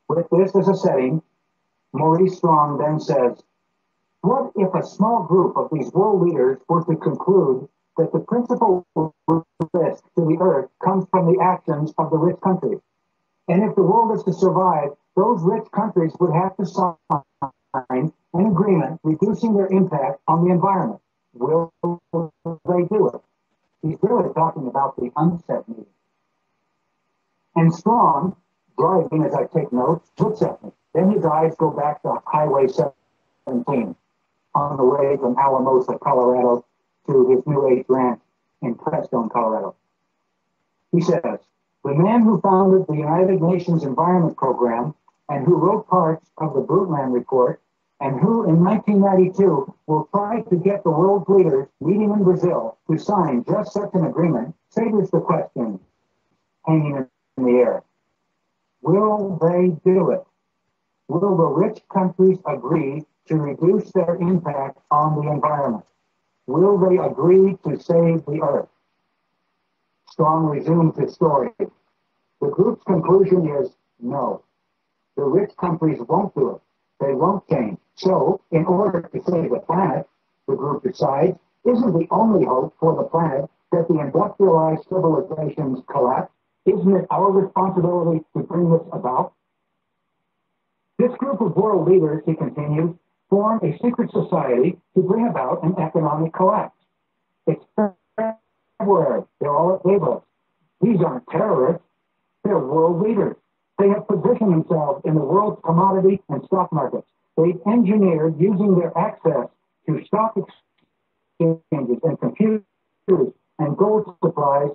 With this as a setting, Maurice Strong then says, what if a small group of these world leaders were to conclude that the principal risk to the earth comes from the actions of the rich countries? And if the world is to survive, those rich countries would have to sign an agreement reducing their impact on the environment. Will they do it? He's really talking about the UNCED meeting. And Strong, driving as I take notes, looks at me. Then his eyes go back to Highway 17 on the way from Alamosa, Colorado to his New Age ranch in Crestone, Colorado. He says, the man who founded the United Nations Environment Program and who wrote parts of the Brundtland Report and who in 1992 will try to get the world's leaders meeting in Brazil to sign just such an agreement, sabers the question hanging in the air. Will they do it? Will the rich countries agree to reduce their impact on the environment? Will they agree to save the earth? Strong resumes his story. The group's conclusion is no. The rich countries won't do it. They won't change. So, in order to save the planet, the group decides, isn't the only hope for the planet that the industrialized civilizations collapse? Isn't it our responsibility to bring this about? This group of world leaders, he continues, form a secret society to bring about an economic collapse. It's February. They're all at Davos. These aren't terrorists. They're world leaders. They have positioned themselves in the world's commodity and stock markets. They've engineered, using their access to stock exchanges and computers and gold supplies,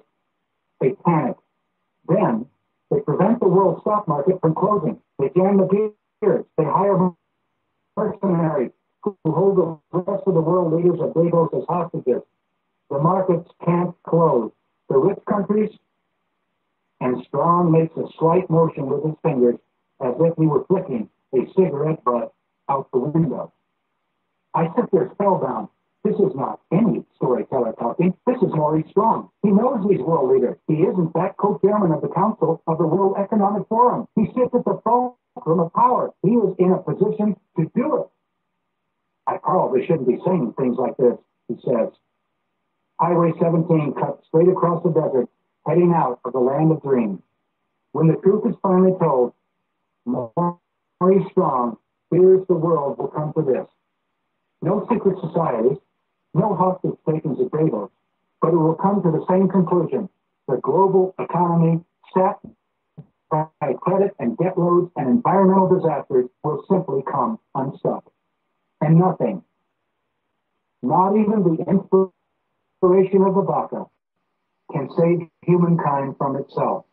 a panic. Then they prevent the world stock market from closing. They jam the gears. They hire mercenaries who hold the rest of the world leaders of Davos as hostages. The markets can't close. The rich countries, and Strong makes a slight motion with his fingers as if he were flicking a cigarette butt out the window. I sit there spellbound. This is not any storyteller talking. This is Maurice Strong. He knows he's world leader. He is, in fact, co-chairman of the Council of the World Economic Forum. He sits at the fulcrum of power. He is in a position to do it. I probably shouldn't be saying things like this, he says. Highway 17 cuts straight across the desert, heading out of the land of dreams. When the truth is finally told, Maurice Strong fears the world will come to this. No secret societies, no hostage takings at Davos, but it will come to the same conclusion. The global economy, sapped by credit and debt loads and environmental disasters, will simply come unstuck. And nothing, not even the inspiration of the Baka, can save humankind from itself.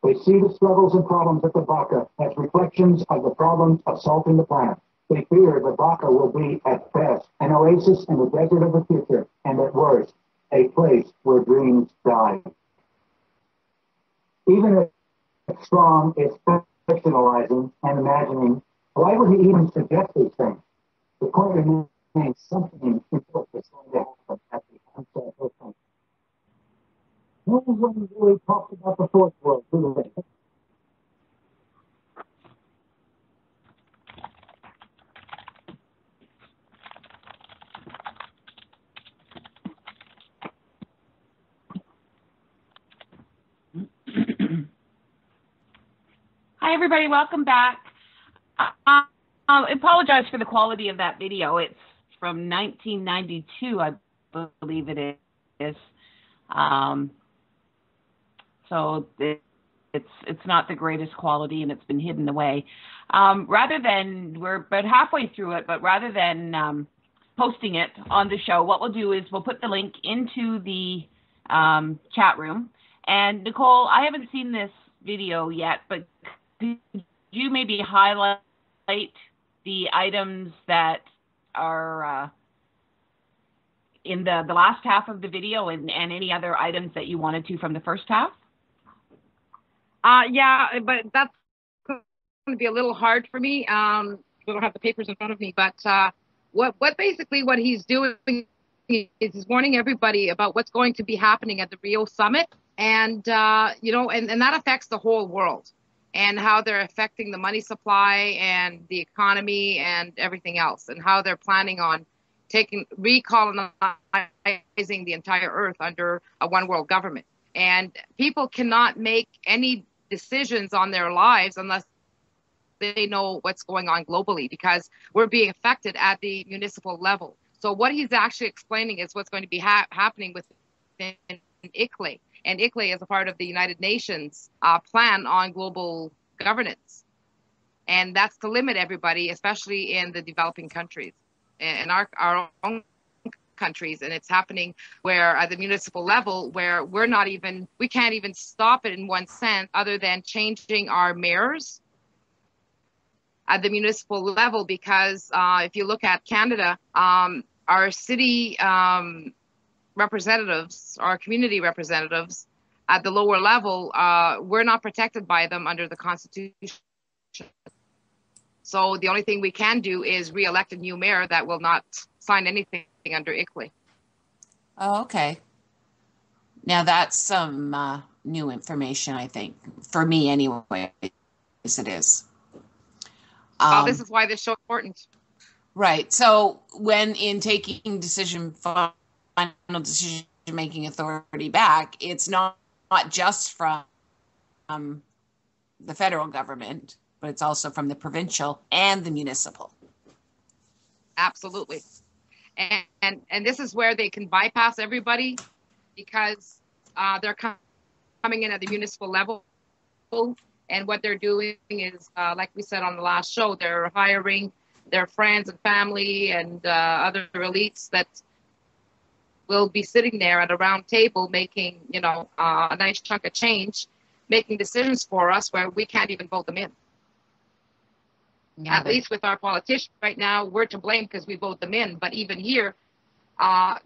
They see the struggles and problems at the Baka as reflections of the problems of salting the planet. They fear the Baka will be, at best, an oasis in the desert of the future, and at worst, a place where dreams die. Even if Strong is fictionalizing and imagining, why would he even suggest these things? The point remains something important is going to happen at the onset of things. No one really talks about the fourth world, do they? Hi, everybody. Welcome back. I apologize for the quality of that video. It's from 1992, I believe it is. So it's not the greatest quality, and it's been hidden away. We're about halfway through it, but rather than posting it on the show, what we'll do is we'll put the link into the chat room. And Nicole, I haven't seen this video yet, but could you maybe highlight the items that are in the last half of the video and any other items that you wanted to from the first half? Yeah, but that's going to be a little hard for me. I don't have the papers in front of me, but what he's doing is he's warning everybody about what's going to be happening at the Rio summit, and and that affects the whole world, and how they're affecting the money supply and the economy and everything else, and how they're planning on recolonizing the entire earth under a one world government. And people cannot make any decisions on their lives unless they know what's going on globally, because we're being affected at the municipal level. So what he's actually explaining is what's going to be happening within ICLEI. And ICLEI is a part of the United Nations plan on global governance. And that's to limit everybody, especially in the developing countries and our own countries. And it's happening where at the municipal level, where we can't even stop it in one sense other than changing our mayors at the municipal level, because if you look at Canada, our city representatives, our community representatives at the lower level, we're not protected by them under the Constitution. So the only thing we can do is re-elect a new mayor that will not sign anything under ICLEI. Oh, okay. Now that's some new information, I think, for me anyway. Yes, it is. Well, this is why this show is important. Right. So when in taking final decision-making authority back, it's not just from the federal government, but it's also from the provincial and the municipal. Absolutely. And this is where they can bypass everybody, because they're coming in at the municipal level. And what they're doing is, like we said on the last show, they're hiring their friends and family and other elites that will be sitting there at a round table making, a nice chunk of change, making decisions for us where we can't even vote them in. At least with our politicians right now, we're to blame because we vote them in. But even here,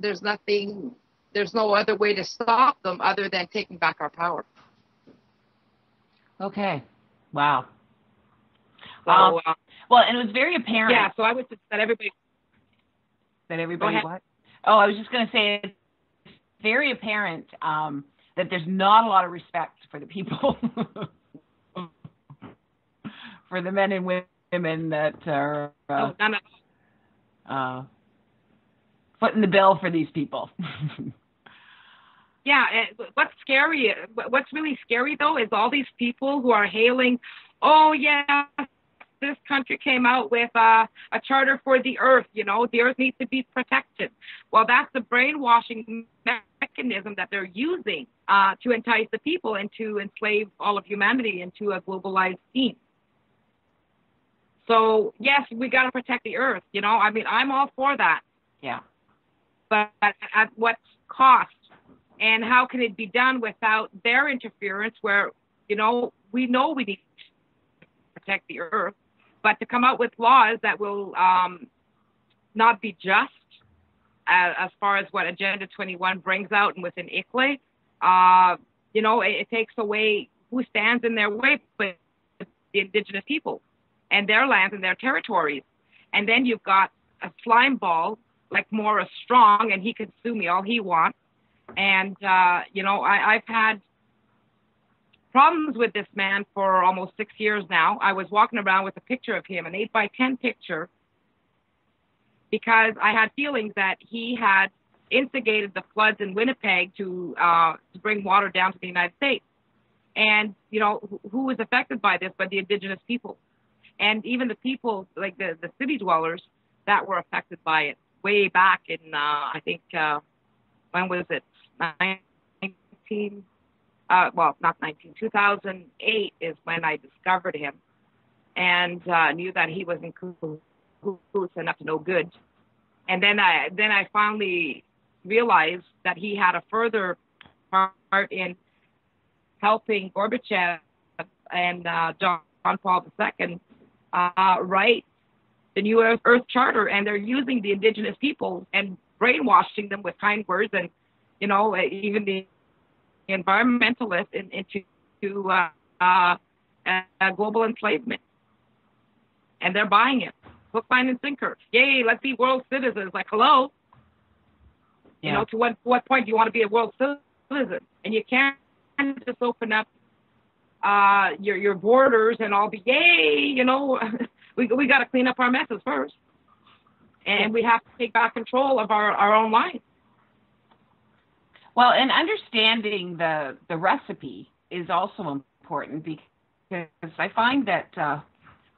there's no other way to stop them other than taking back our power. Okay. Wow. So, well, and it was very apparent. Yeah, so I would say that everybody... What? Oh, I was just going to say it's very apparent that there's not a lot of respect for the people, for the men and women that are footing the bill for these people. Yeah, what's scary, what's really scary though, is all these people who are hailing, oh yeah, this country came out with a charter for the earth, you know, the earth needs to be protected. Well, that's the brainwashing mechanism that they're using to entice the people and to enslave all of humanity into a globalized scheme. So, yes, we got to protect the earth, you know, I mean, I'm all for that. Yeah. But at what cost? And how can it be done without their interference where, you know we need to protect the earth, but to come out with laws that will not be just as far as what Agenda 21 brings out and within ICLE, you know, it takes away who stands in their way, but the Indigenous people and their lands and their territories. And then you've got a slime ball like Morris Strong, and he can sue me all he wants. And, you know, I've had problems with this man for almost 6 years now. I was walking around with a picture of him, an 8x10 picture, because I had feelings that he had instigated the floods in Winnipeg to bring water down to the United States. And, you know, who was affected by this but the Indigenous people? And even the people, like the city dwellers that were affected by it way back in, I think, when was it? 2008 is when I discovered him and knew that he was in cahoots and up to no good. And then I finally realized that he had a further part in helping Gorbachev and John Paul II write the new Earth Charter, and they're using the Indigenous people and brainwashing them with kind words, and you know, even the environmentalists into global enslavement, and they're buying it, hook, line, and sinker. Yay, let's be world citizens. Like, hello, you know, to what point do you want to be a world citizen? And you can't just open up your borders and all be yay. You know, we got to clean up our messes first, and we have to take back control of our own lives. Well, and understanding the recipe is also important, because I find that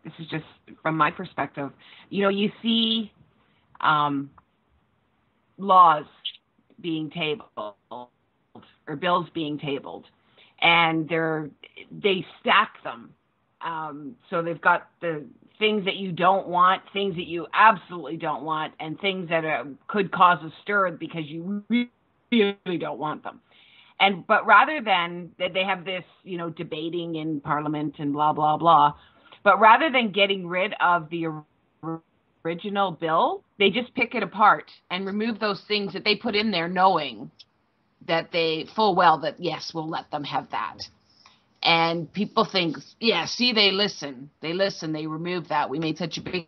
this is just from my perspective. You know, you see laws being tabled or bills being tabled, and they stack them. So they've got the things that you don't want, things that you absolutely don't want, and things that could cause a stir because you really don't want them. But rather than that, they have this, you know, debating in Parliament and blah, blah, blah. But rather than getting rid of the original bill, they just pick it apart and remove those things that they put in there, knowing that they full well that, yes, we'll let them have that. And people think, yeah, see, they listen, they remove that. We made such a big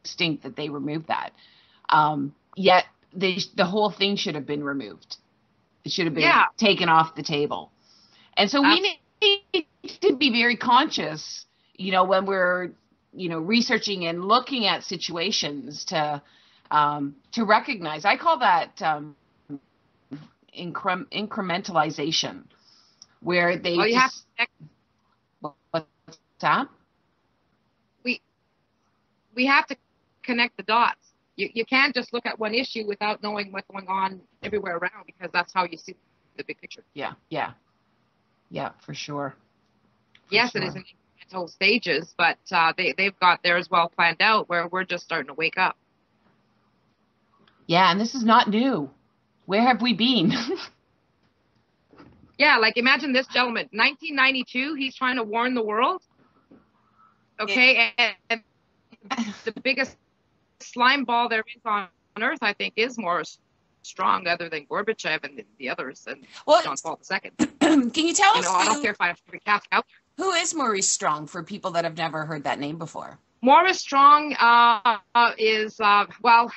stink that they removed that. Yet the whole thing should have been removed. It should have been taken off the table. And so we need to be very conscious, you know, when we're, you know, researching and looking at situations to recognize. I call that incrementalization, where they what's that? We have to connect the dots. You can't just look at one issue without knowing what's going on everywhere around, because that's how you see the big picture. Yeah, for sure. Yes, it is in incremental stages, but they've got theirs well planned out, where we're just starting to wake up. Yeah, and this is not new. Where have we been? Yeah, like imagine this gentleman, 1992, he's trying to warn the world. Okay, and the biggest slime ball there is on Earth, I think, is Morris Strong, other than Gorbachev and the others, and John Paul II. Can you tell us? I don't care if I have to be cast out. Who is Maurice Strong, for people that have never heard that name before? Morris Strong is, well,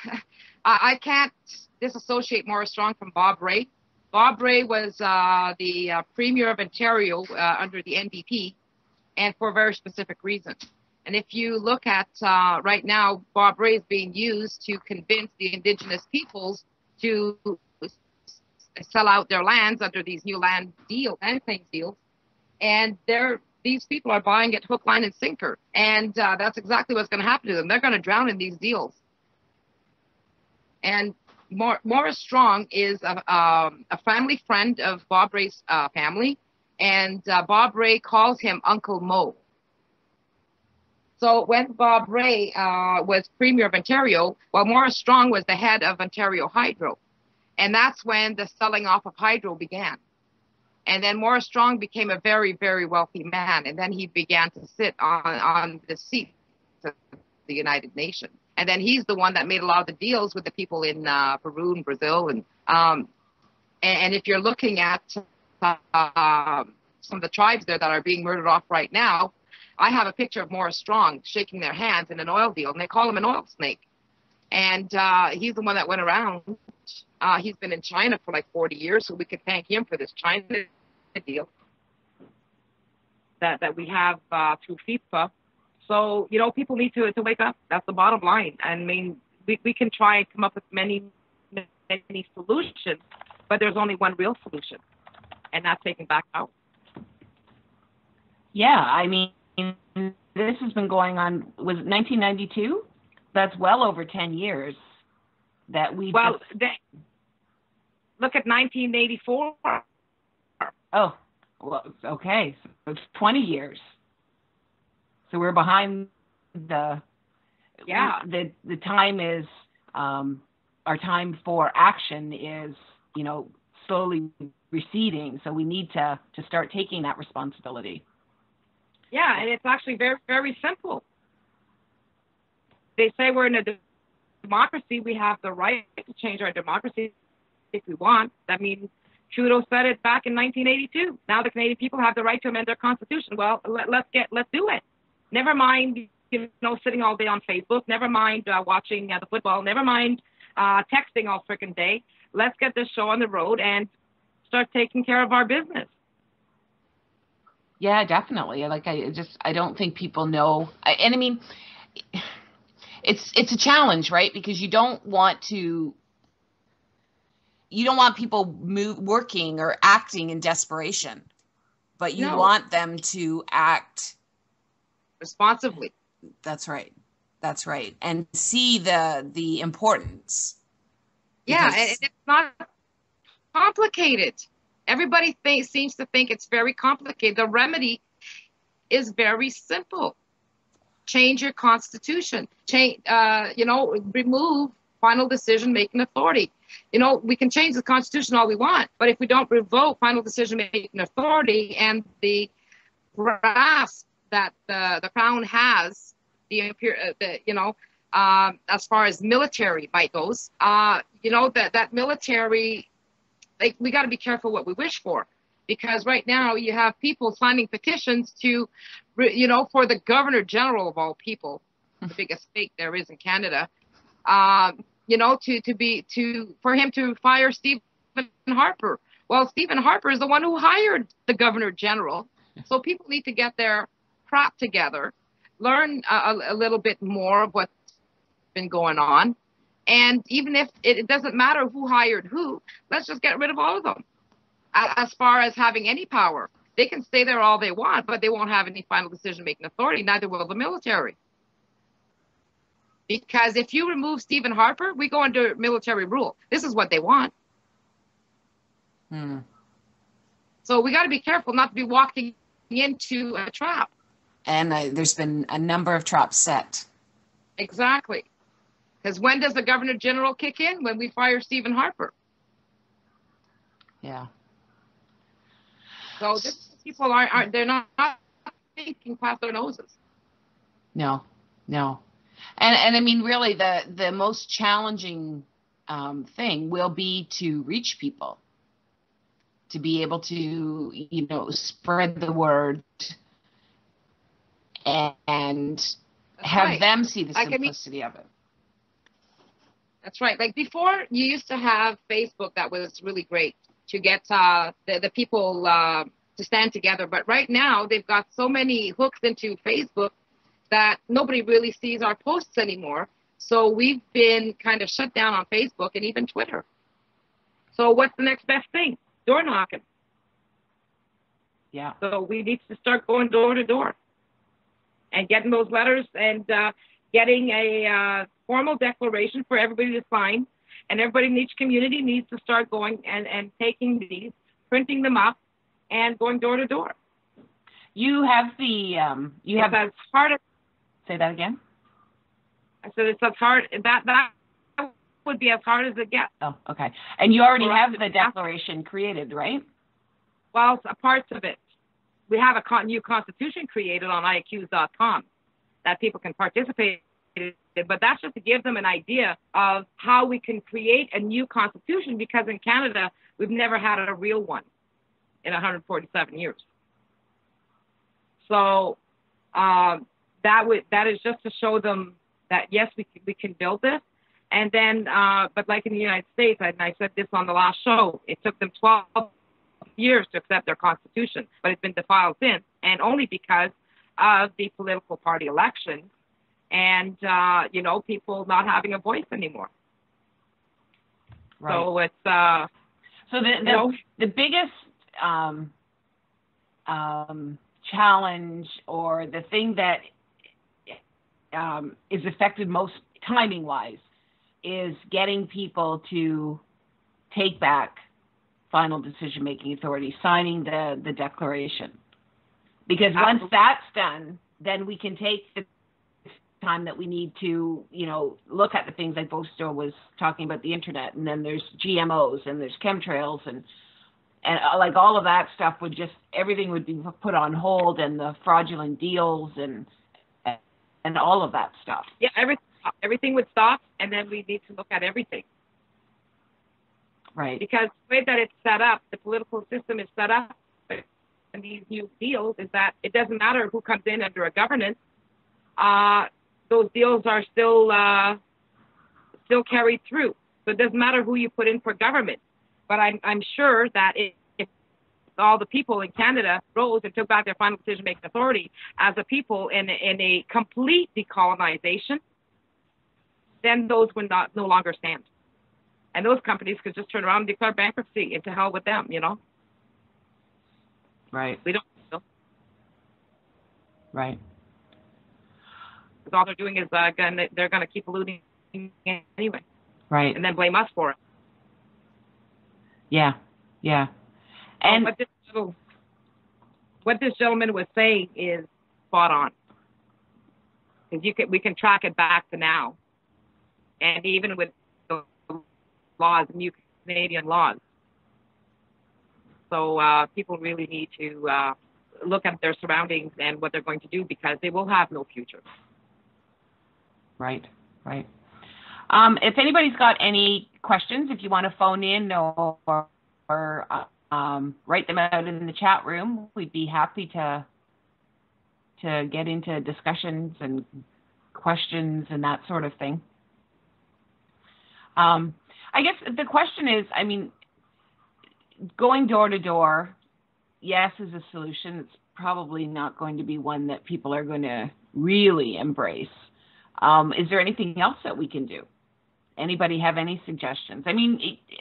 I can't disassociate Maurice Strong from Bob Rae. Bob Rae was the Premier of Ontario under the NDP, and for a very specific reason. And if you look at right now, Bob Rae is being used to convince the Indigenous peoples to sell out their lands under these new land claims deals. And these people are buying it hook, line, and sinker. And that's exactly what's going to happen to them. They're going to drown in these deals. And Maurice Strong is a family friend of Bob Rae's family. And Bob Rae calls him Uncle Mo. So when Bob Rae was Premier of Ontario, Maurice Strong was the head of Ontario Hydro. And that's when the selling off of hydro began. And then Maurice Strong became a very, very wealthy man. And then he began to sit on the seat of the United Nations. And then he's the one that made a lot of the deals with the people in Peru and Brazil. And if you're looking at some of the tribes there that are being murdered off right now, I have a picture of Maurice Strong shaking their hands in an oil deal, and they call him an oil snake. And he's the one that went around. He's been in China for like 40 years, so we could thank him for this China deal that we have through FIFA. So, people need to wake up. That's the bottom line. I mean, we can try and come up with many solutions, but there's only one real solution, and that's taking back power. Yeah, I mean, this has been going on, was it 1992? That's well over 10 years that we... Well, look at 1984. Oh, well, okay. So it's 20 years. So we're behind the... Yeah. The time is... our time for action is, slowly receding. So we need to start taking that responsibility. Yeah, and it's actually very, very simple. They say we're in a democracy. We have the right to change our democracy if we want. I mean, Trudeau said it back in 1982. Now the Canadian people have the right to amend their constitution. Well, let's do it. Never mind, sitting all day on Facebook. Never mind watching the football. Never mind texting all freaking day. Let's get this show on the road and start taking care of our business. Yeah, definitely. I don't think people know. And I mean, it's a challenge, right? Because you don't want people working or acting in desperation, but you want them to act responsibly. That's right. And see the importance. Yeah, and it's not complicated. Everybody seems to think it's very complicated. The remedy is very simple. Change your constitution. Remove final decision-making authority. We can change the constitution all we want, but if we don't revoke final decision-making authority and the grasp that the Crown has, as far as military might goes, that military... we got to be careful what we wish for, because right now you have people signing petitions to, for the Governor General of all people, the biggest state there is in Canada, for him to fire Stephen Harper. Well, Stephen Harper is the one who hired the Governor General, so people need to get their crap together, learn a little bit more of what's been going on. And even if it doesn't matter who hired who, let's just get rid of all of them. As far as having any power, they can stay there all they want, but they won't have any final decision-making authority. Neither will the military. Because if you remove Stephen Harper, we go under military rule. This is what they want. So we got to be careful not to be walking into a trap. And there's been a number of traps set. Exactly. Because when does the Governor General kick in? When we fire Stephen Harper. Yeah. So people they're not thinking past their noses. No. And I mean, really, the most challenging thing will be to reach people, to be able to, spread the word and have them see the simplicity of it. That's right. Like before, you used to have Facebook that was really great to get the people to stand together. But right now, they've got so many hooks into Facebook that nobody really sees our posts anymore. So we've been kind of shut down on Facebook and even Twitter. So what's the next best thing? Door knocking. Yeah. So we need to start going door to door and getting those letters and getting a formal declaration for everybody to sign. And everybody in each community needs to start going and taking these, printing them up, and going door to door. You have the you have as hard as. Say that again. I said it's as hard that would be as hard as it gets. Oh, okay. And you already have the declaration created, right? Well, parts of it. We have a new constitution created on iaccuse.com that people can participate in, but that's just to give them an idea of how we can create a new constitution, because in Canada, we've never had a real one in 147 years. So that is just to show them that, yes, we can build this. And then, but like in the United States, and I said this on the last show, it took them 12 years to accept their constitution, but it's been defiled since, and only because of the political party elections and, people not having a voice anymore. Right. So it's... so the biggest challenge, or the thing that is affected most timing-wise, is getting people to take back final decision-making authority, signing the declaration. Because once that's done, then we can take the time that we need to, look at the things like Bosto was talking about, the internet, and then there's GMOs, and there's chemtrails, and like all of that stuff everything would be put on hold, and the fraudulent deals and all of that stuff. Yeah, everything would stop, and then we need to look at everything. Right. Because the way that it's set up, the political system is set up, and these new deals, is that it doesn't matter who comes in under a governance. Those deals are still carried through. So it doesn't matter who you put in for government. But I'm sure that if all the people in Canada rose and took back their final decision-making authority as a people in a complete decolonization, then those would no longer stand. And those companies could just turn around and declare bankruptcy, and to hell with them, Right. We don't know. Right. Because all they're doing is they're going to keep polluting anyway. Right. And then blame us for it. Yeah. Yeah. And what this gentleman was saying is spot on. Because we can track it back to now. And even with the laws, new Canadian laws. So people really need to look at their surroundings and what they're going to do, because they will have no future. Right, right. If anybody's got any questions, if you want to phone in or write them out in the chat room, we'd be happy to get into discussions and questions and that sort of thing. I guess the question is, going door to door, yes, is a solution. It's probably not going to be one that people are going to really embrace. Is there anything else that we can do? Anybody have any suggestions?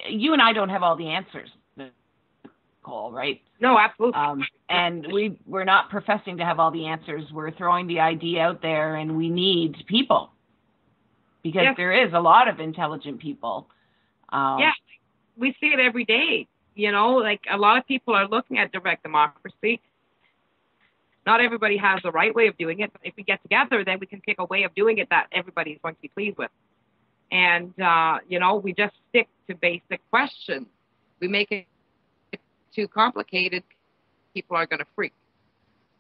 You and I don't have all the answers, Nicole, right? No, absolutely. And we're not professing to have all the answers. We're throwing the idea out there, and we need people, because yes, there is a lot of intelligent people. Yeah, we see it every day. Like a lot of people are looking at direct democracy. Not everybody has the right way of doing it. But if we get together, then we can pick a way of doing it that everybody's going to be pleased with. And, we just stick to basic questions. We make it too complicated, people are going to freak.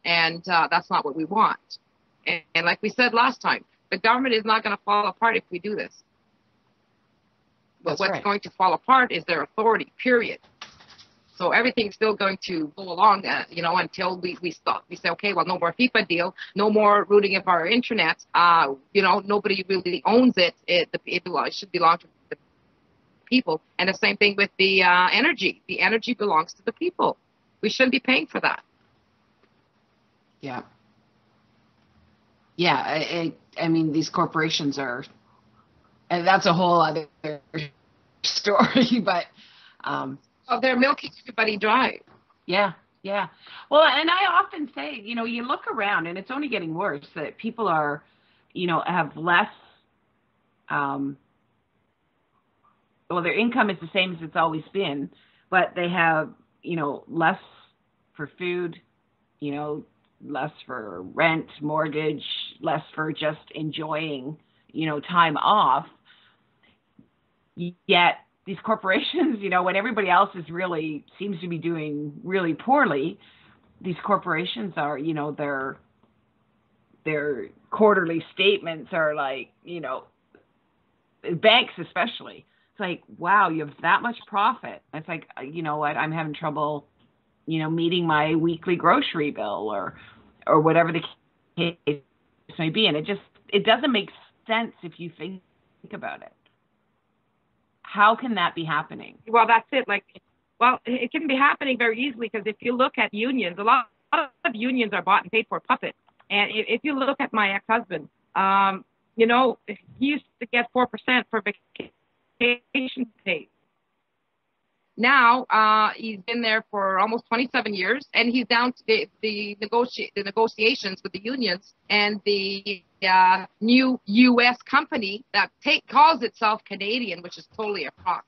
And that's not what we want. And like we said last time, the government is not going to fall apart if we do this. But what's going to fall apart is their authority, period. So everything's still going to go along, until we stop. We say, okay, well, no more FIFA deal, no more rooting of our internet. Nobody really owns it. It should belong to people. And the same thing with the energy. The energy belongs to the people. We shouldn't be paying for that. Yeah. Yeah. I mean, these corporations are, and that's a whole other story, but. They're milking everybody dry. Yeah. Yeah. Well, and I often say, you look around and it's only getting worse that people are, have less, well, their income is the same as it's always been, but they have, less for food, less for rent, mortgage, less for just enjoying, time off. Yet these corporations, when everybody else seems to be doing really poorly, these corporations are, their quarterly statements are like, banks especially. It's like, wow, you have that much profit. It's like, you know what, I'm having trouble, meeting my weekly grocery bill or whatever the case may be. And it doesn't make sense if you think about it. How can that be happening? Well, that's it. It can be happening very easily because if you look at unions, a lot of unions are bought and paid for puppets. And if you look at my ex-husband, he used to get 4% for vacation pay. Now he's been there for almost 27 years, and he's down to the negotiations with the unions, and the new U.S. company that calls itself Canadian, which is totally a crock,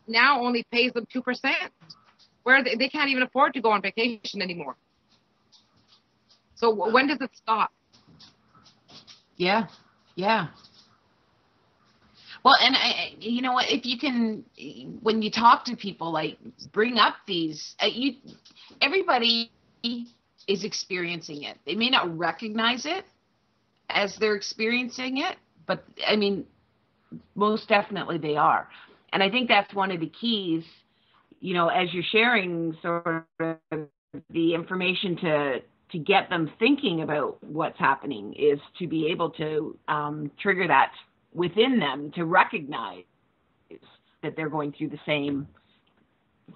now only pays them 2%, where they can't even afford to go on vacation anymore. So when does it stop? Yeah, yeah. Well, and you know what, if you can, when you talk to people, bring up these, everybody is experiencing it. They may not recognize it as they're experiencing it, but I mean, most definitely they are. And I think that's one of the keys, as you're sharing sort of the information to get them thinking about what's happening, is to be able to trigger that within them, to recognize that they're going through the same,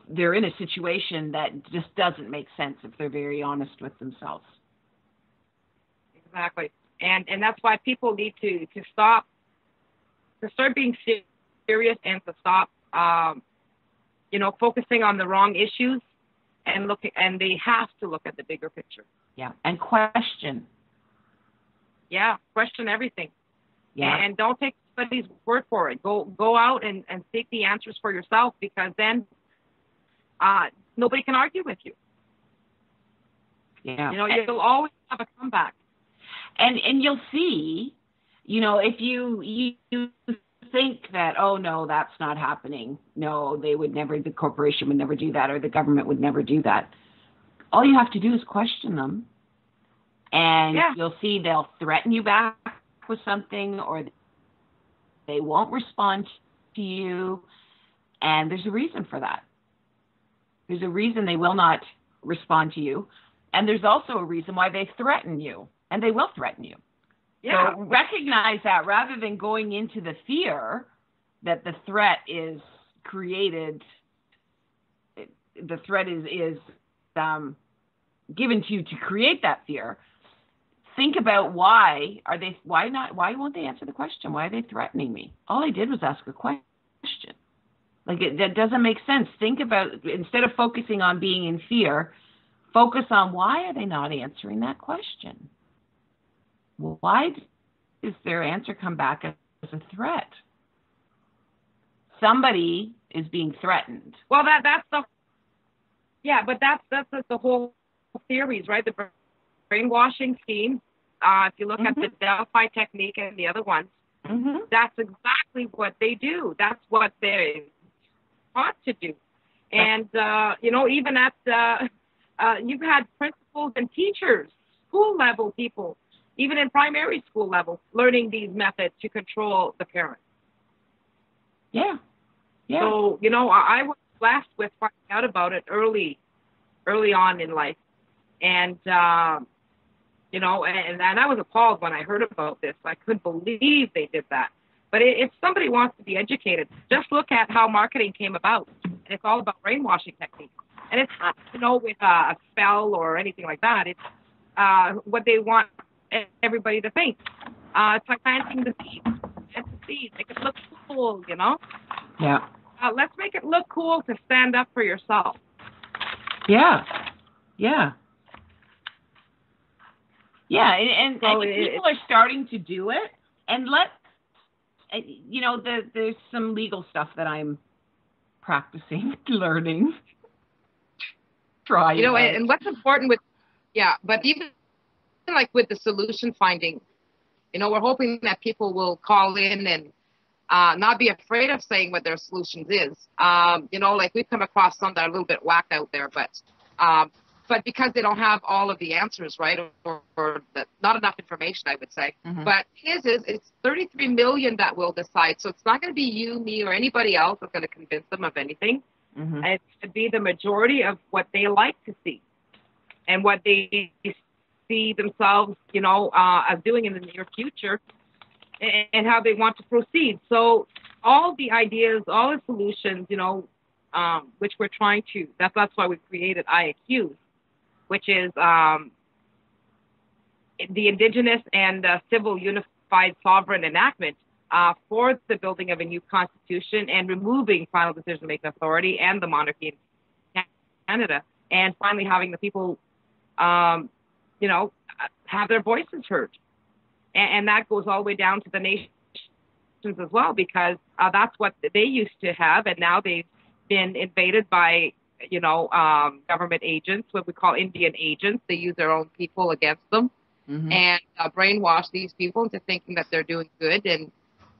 they're in a situation that just doesn't make sense if they're very honest with themselves. Exactly. And that's why people need to stop, to start being serious, and to stop, focusing on the wrong issues, and they have to look at the bigger picture. Yeah. And question. Yeah. Question everything. Yeah. And don't take somebody's word for it. Go out and seek the answers for yourself, because then nobody can argue with you. Yeah. You'll always have a comeback. And you'll see, if you think that, oh no, that's not happening. No, the corporation would never do that, or the government would never do that. All you have to do is question them, and you'll see they'll threaten you back with something, or they won't respond to you, and there's a reason for that. There's a reason they will not respond to you, and there's also a reason why they threaten you, and they will threaten you. Yeah. So recognize that, rather than going into the fear that the threat is created. The threat is given to you to create that fear. Think about why won't they answer the question? Why are they threatening me? All I did was ask a question. That doesn't make sense. Think about, instead of focusing on being in fear, focus on, why are they not answering that question? Why does their answer come back as a threat? Somebody is being threatened. Well, but that's the whole theories, right? The brainwashing scheme. If you look at the Delphi technique and the other ones, that's exactly what they do. That's what they're taught to do. And, even at you've had principals and teachers, school level people, even in primary school level, learning these methods to control the parents. Yeah. Yeah. So, I was blessed with finding out about it early on in life. And, and I was appalled when I heard about this. I couldn't believe they did that. But if somebody wants to be educated, just look at how marketing came about. And it's all about brainwashing techniques. And it's not, with a spell or anything like that. It's what they want everybody to think. It's like planting the seeds. Plant the seeds. Make it look cool, Yeah. Let's make it look cool to stand up for yourself. Yeah. Yeah. Yeah, and So people are starting to do it. And there's some legal stuff that I'm practicing, learning, trying. And what's important but even like with the solution finding, we're hoping that people will call in and not be afraid of saying what their solutions is. Like we've come across some that are a little bit whacked out there, but because they don't have all of the answers, right, or not enough information, I would say. Mm-hmm. But his is it's 33 million that will decide. So it's not going to be you, me, or anybody else that's going to convince them of anything. Mm-hmm. It's to be the majority of what they like to see and what they see themselves, as doing in the near future and how they want to proceed. So all the ideas, all the solutions, which we're trying to, that's why we created IAQs, which is the Indigenous and Civil Unified Sovereign Enactment for the building of a new constitution and removing final decision-making authority and the monarchy in Canada, and finally having the people, have their voices heard. And that goes all the way down to the nations as well, because that's what they used to have, and now they've been invaded by government agents, what we call Indian agents. They use their own people against them, mm-hmm. and brainwash these people into thinking that they're doing good. And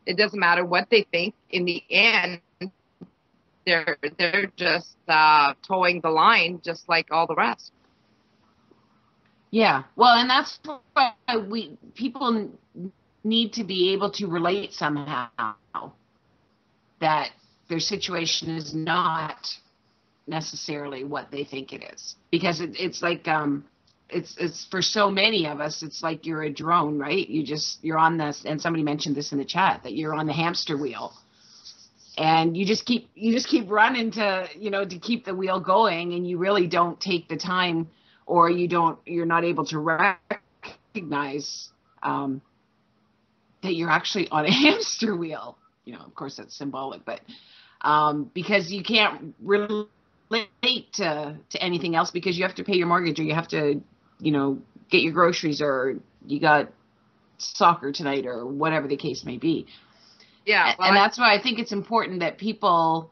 it doesn't matter what they think. In the end, they're just towing the line, just like all the rest. Yeah, well, and that's why people need to be able to relate somehow that their situation is not necessarily what they think it is, because it's like it's for so many of us, it's like you're a drone, right? You're on this, and somebody mentioned this in the chat, that you're on the hamster wheel, and you just keep running to to keep the wheel going, and you really don't take the time, or you're not able to recognize that you're actually on a hamster wheel. Of course that's symbolic, but because you can't relate to anything else, because you have to pay your mortgage, or you have to, get your groceries, or you got soccer tonight, or whatever the case may be. Yeah. Well, and that's why I think it's important that people,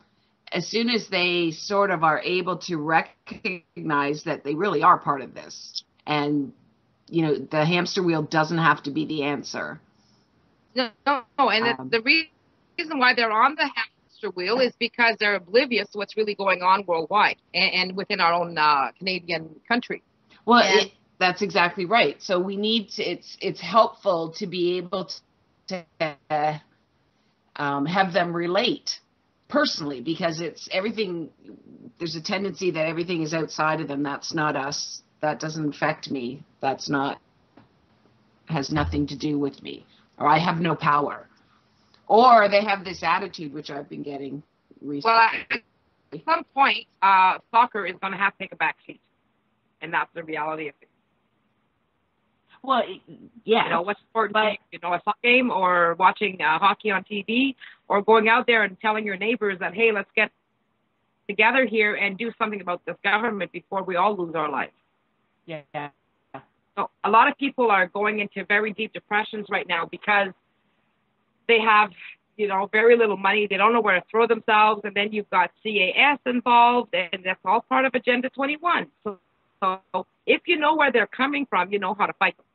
as soon as they sort of are able to recognize that they really are part of this, and, the hamster wheel doesn't have to be the answer. No. And the reason why they're on the hamster wheel is because they're oblivious to what's really going on worldwide and within our own Canadian country. Well, that's exactly right. So we need to, it's helpful to be able to have them relate personally, because it's everything. There's a tendency that everything is outside of them. That's not us. That doesn't affect me. Has nothing to do with me, or I have no power. Or they have this attitude, which I've been getting recently. Well, at some point, soccer is going to have to take a back seat, and that's the reality of it. Well, yeah. What's important, like, a soccer game, or watching hockey on TV, or going out there and telling your neighbors that, hey, let's get together here and do something about this government before we all lose our lives. Yeah. So a lot of people are going into very deep depressions right now because they have, very little money. They don't know where to throw themselves. And then you've got CAS involved, and that's all part of Agenda 21. So if you know where they're coming from, you know how to fight them.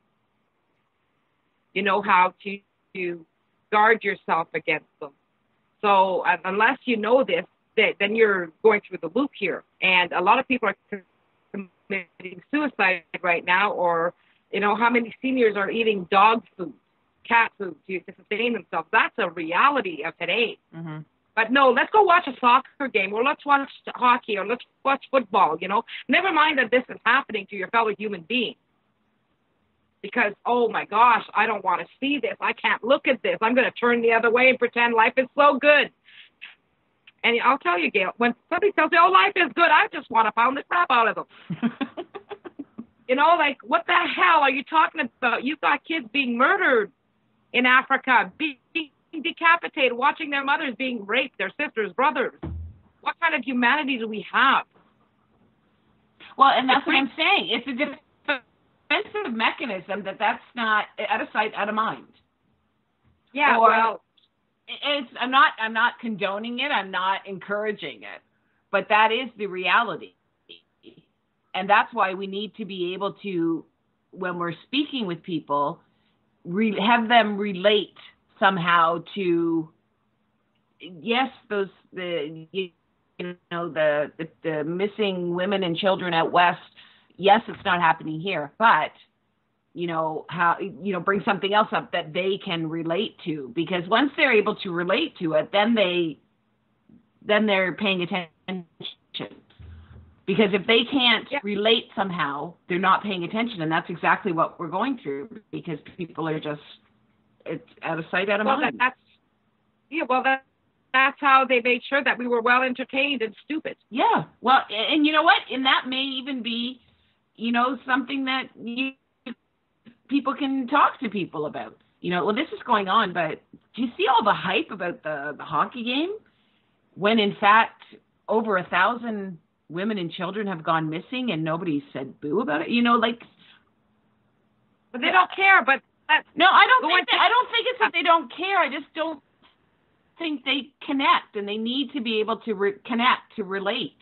You know how to guard yourself against them. So unless you know this, then you're going through the loop here. And a lot of people are committing suicide right now, or, how many seniors are eating dog food, cat food to sustain themselves. That's a reality of today. Mm-hmm. But no, let's go watch a soccer game, or let's watch hockey, or let's watch football, Never mind that this is happening to your fellow human being. because, oh my gosh, I don't want to see this. I can't look at this. I'm going to turn the other way and pretend life is so good. And I'll tell you, Gail, when somebody tells me, oh, life is good, I just want to pound the crap out of them. You know, like, what the hell are you talking about? You've got kids being murdered in Africa, being decapitated, watching their mothers being raped, their sisters, brothers. What kind of humanity do we have? Well, and that's what I'm saying. It's a defensive mechanism that's not out of sight, out of mind. Yeah, well, I'm not condoning it. I'm not encouraging it, but that is the reality. And that's why we need to be able to, when we're speaking with people, have them relate somehow to, yes, the missing women and children out west. Yes, it's not happening here, but bring something else up that they can relate to, because once they're able to relate to it, then they're paying attention. Because if they can't relate somehow, they're not paying attention, and that's exactly what we're going through, because people are just, it's out of sight, out of mind. That's how they made sure that we were well entertained and stupid. Yeah, well, and you know what? And that may even be, something that people can talk to people about. Well, this is going on, but do you see all the hype about the hockey game? When in fact, over 1,000 women and children have gone missing and nobody said boo about it. But they don't care. But no, I don't think it's that they don't care. I just don't think they connect, and they need to be able to connect, to relate.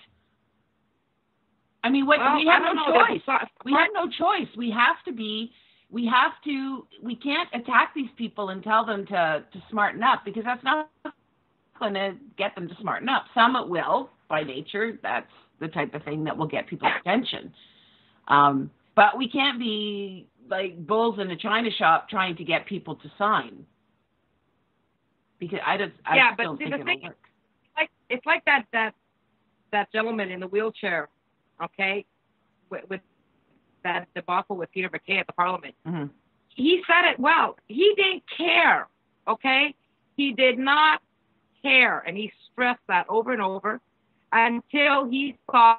I mean, we have no choice. We have no choice. We can't attack these people and tell them to smarten up, because that's not going to get them to smarten up. Some it will, by nature. That's the type of thing that will get people's attention. But we can't be like bulls in a china shop trying to get people to sign. Because I don't think it'll work. It's like that gentleman in the wheelchair, okay, with that debacle with Peter MacKay at the Parliament. Mm-hmm. He said it well. He didn't care, okay? He did not care, and he stressed that over and over until he saw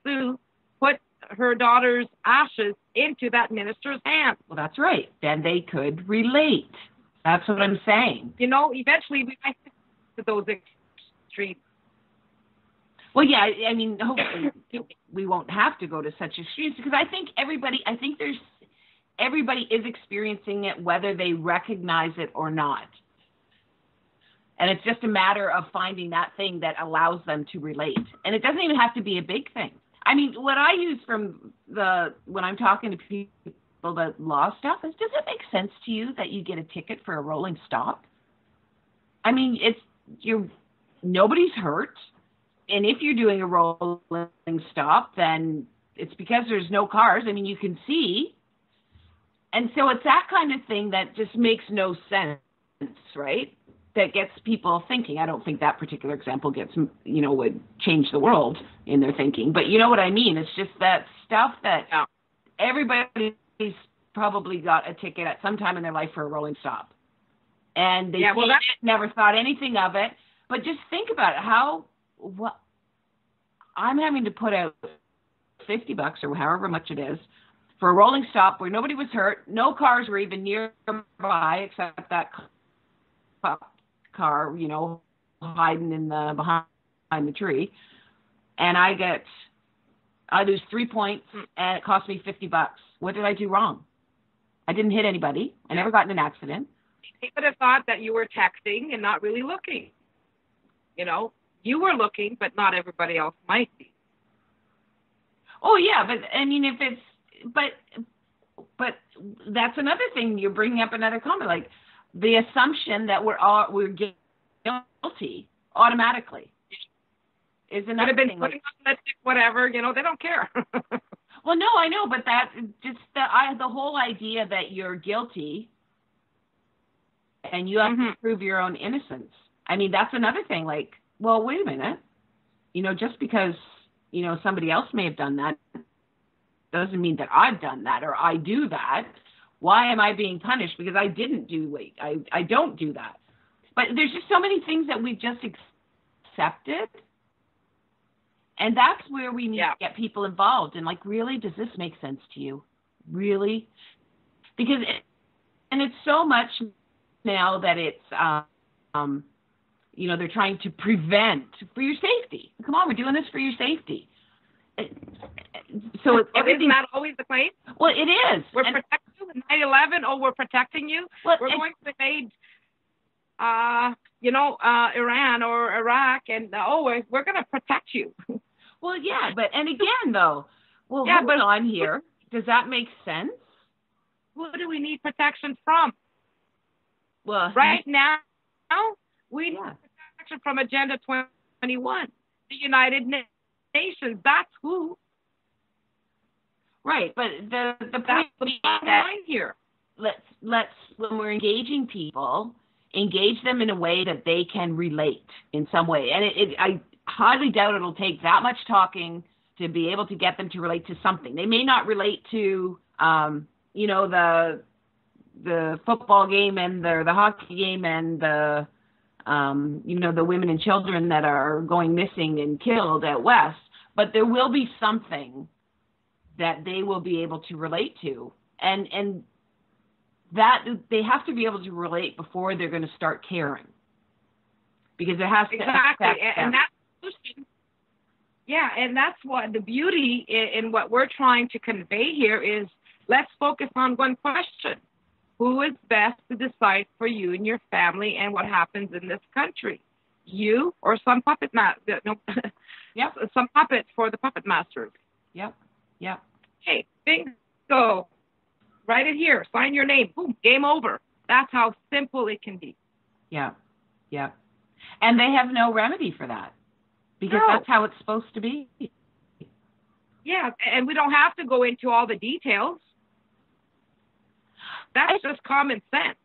Sue put her daughter's ashes into that minister's hand. Well, that's right. Then they could relate. That's what I'm saying. Eventually we might get to those extremes. Well, yeah, I mean, hopefully we won't have to go to such extremes, because I think everybody is experiencing it, whether they recognize it or not. And it's just a matter of finding that thing that allows them to relate. And it doesn't even have to be a big thing. I mean, what I use when I'm talking to people about law stuff is, does it make sense to you that you get a ticket for a rolling stop? I mean, nobody's hurt. And if you're doing a rolling stop, then it's because there's no cars. I mean, you can see. And so it's that kind of thing that just makes no sense, right? That gets people thinking. I don't think that particular example would change the world in their thinking. But you know what I mean? It's just that stuff that everybody's probably got a ticket at some time in their life for a rolling stop. And they never thought anything of it. But just think about it. I'm having to put out $50 or however much it is for a rolling stop where nobody was hurt. No cars were even nearby except that car, hiding behind the tree. And I lose 3 points, and it cost me $50. What did I do wrong? I didn't hit anybody. I never got in an accident. They could have thought that you were texting and not really looking. You were looking, but not everybody else might be. Oh yeah, but I mean, but that's another thing. You're bringing up another comment, like the assumption that we're guilty automatically is another thing. Could have been thing. Putting on lipstick, whatever. They don't care. Well, no, I know, but that just the whole idea that you're guilty and you have to prove your own innocence. I mean, that's another thing. Like, well, wait a minute. Just because somebody else may have done that doesn't mean that I've done that or I do that. Why am I being punished because I didn't do it? I don't do that. But there's just so many things that we've just accepted. And that's where we need to get people involved. And like, really, does this make sense to you? Really? Because, and it's so much now that it's, you know, they're trying to prevent for your safety. Come on, we're doing this for your safety. So isn't that always the claim? Well, it is. We're protecting you in 9/11. Oh, we're protecting you. Well, we're going to invade, Iran or Iraq, and we're going to protect you. Well, yeah, and again, though, hold on here. Does that make sense? Who do we need protection from? Well, right now, we need protection from Agenda 21, the United Nations. That's who. Right, but the point here. Let's when we're engaging people, engage them in a way that they can relate in some way. And I highly doubt it'll take that much talking to be able to get them to relate to something. They may not relate to, the football game and the hockey game and the women and children that are going missing and killed at West, but there will be something that they will be able to relate to. And that they have to be able to relate before they're going to start caring. Because it has to exactly. And that's and that's what the beauty in what we're trying to convey here is, let's focus on one question. Who is best to decide for you and your family and what happens in this country? You or some puppet master? No. Yep, some puppets for the puppet masters. Yep. Hey, bingo. Write it here. Sign your name. Boom, game over. That's how simple it can be. Yeah. And they have no remedy for that. Because that's how it's supposed to be. Yeah, and we don't have to go into all the details. That's just common sense.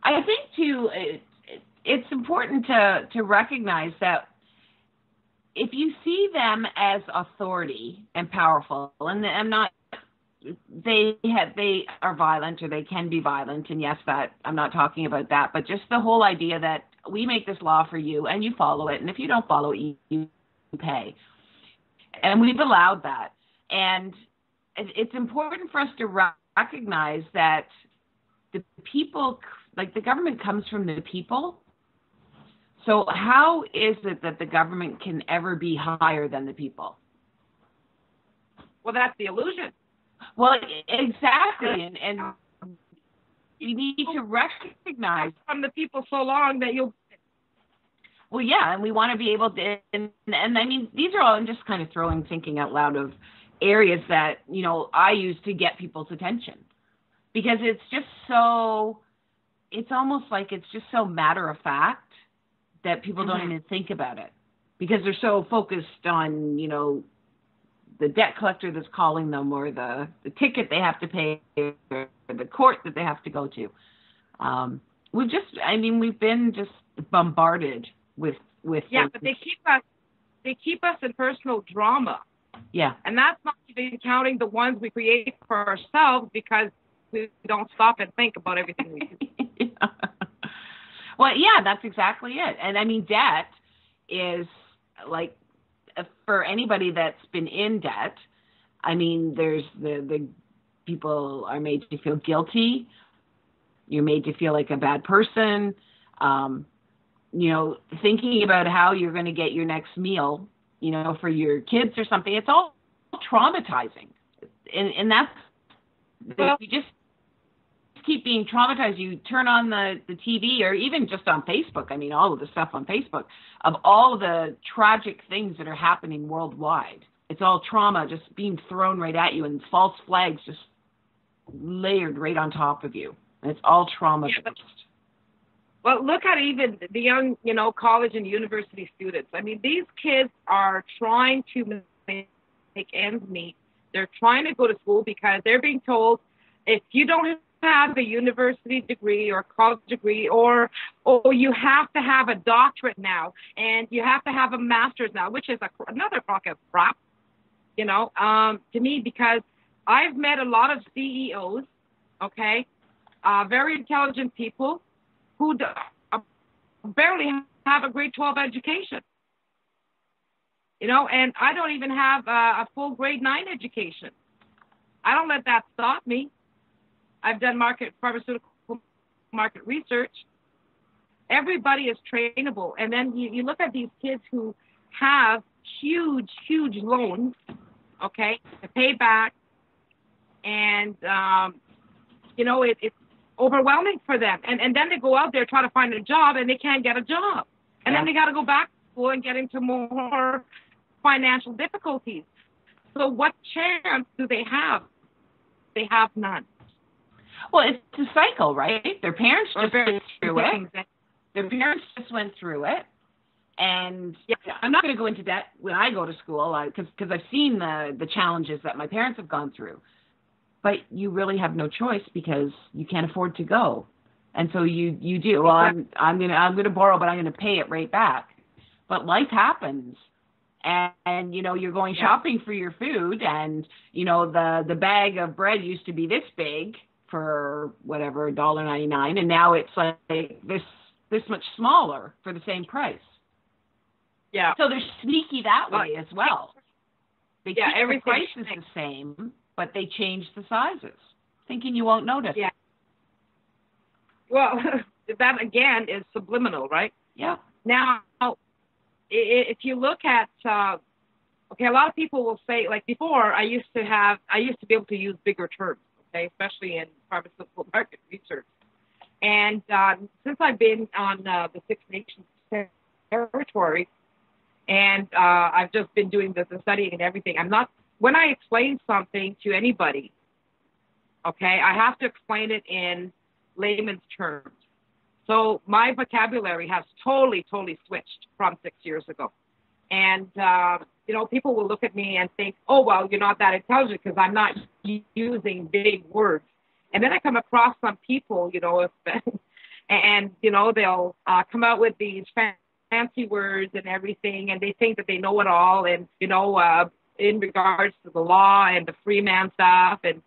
I think, too, it's important to recognize that if you see them as authority and powerful, and I'm not, they are violent or they can be violent, and yes, that I'm not talking about that, but just the whole idea that we make this law for you and you follow it, and if you don't follow it, you pay. And we've allowed that. And it's important for us to recognize that the people, like the government comes from the people. So how is it that the government can ever be higher than the people? Well, that's the illusion. Well, exactly. And you need to recognize from the people so long that you'll. Well, yeah, and we want to be able to, and I mean, these are all, I'm just kind of thinking out loud of areas that, I use to get people's attention, because it's just so, it's almost like it's just so matter of fact that people don't even think about it, because they're so focused on, the debt collector that's calling them, or the ticket they have to pay, or the court that they have to go to. We've been just bombarded with yeah, but they keep us in personal drama. Yeah. And that's not even counting the ones we create for ourselves, because we don't stop and think about everything we do. Well, yeah, that's exactly it. And I mean, debt is like, for anybody that's been in debt, I mean, there's the people are made to feel guilty. You're made to feel like a bad person. Thinking about how you're going to get your next meal, for your kids or something. It's all traumatizing. And that's, you just keep being traumatized. You turn on the TV, or even just on Facebook. I mean, all of the stuff on Facebook of all the tragic things that are happening worldwide. It's all trauma just being thrown right at you, and false flags just layered right on top of you. And it's all trauma based. Well, look at even the young, college and university students. I mean, these kids are trying to make ends meet. They're trying to go to school because they're being told, if you don't have a university degree or college degree, or you have to have a doctorate now, and you have to have a master's now, which is another crock of crap. to me, because I've met a lot of CEOs, okay, very intelligent people who barely have a grade 12 education, and I don't even have a full grade 9 education. I don't let that stop me. I've done pharmaceutical market research. Everybody is trainable. And then you look at these kids who have huge loans, okay, to pay back. And, it's overwhelming for them. And then they go out there, try to find a job, and they can't get a job. And then they got to go back to school and get into more financial difficulties. So what chance do they have? They have none. Well, it's a cycle, right? Their parents just went through it. Their parents just went through it. And I'm not going to go into debt when I go to school because I've seen the challenges that my parents have gone through. But you really have no choice because you can't afford to go. And so you do. Well, I'm going to borrow, but I'm going to pay it right back. But life happens. And you're going shopping for your food, and the bag of bread used to be this big for whatever $1.99, and now it's like this much smaller for the same price. Yeah. So they're sneaky that way as well. They keep the prices the same, but they change the sizes, thinking you won't notice. Yeah. Well, that again is subliminal, right? Yeah. Now, if you look at, a lot of people will say, like before, I used to be able to use bigger terms, okay, especially in pharmaceutical market research. And since I've been on the Six Nations territory, and I've just been doing the studying and everything, when I explain something to anybody, okay, I have to explain it in layman's terms. So my vocabulary has totally switched from 6 years ago. And, people will look at me and think, oh, well, you're not that intelligent because I'm not using big words. And then I come across some people, and, they'll come out with these fancy words and everything, and they think that they know it all. And, in regards to the law and the free man stuff, and,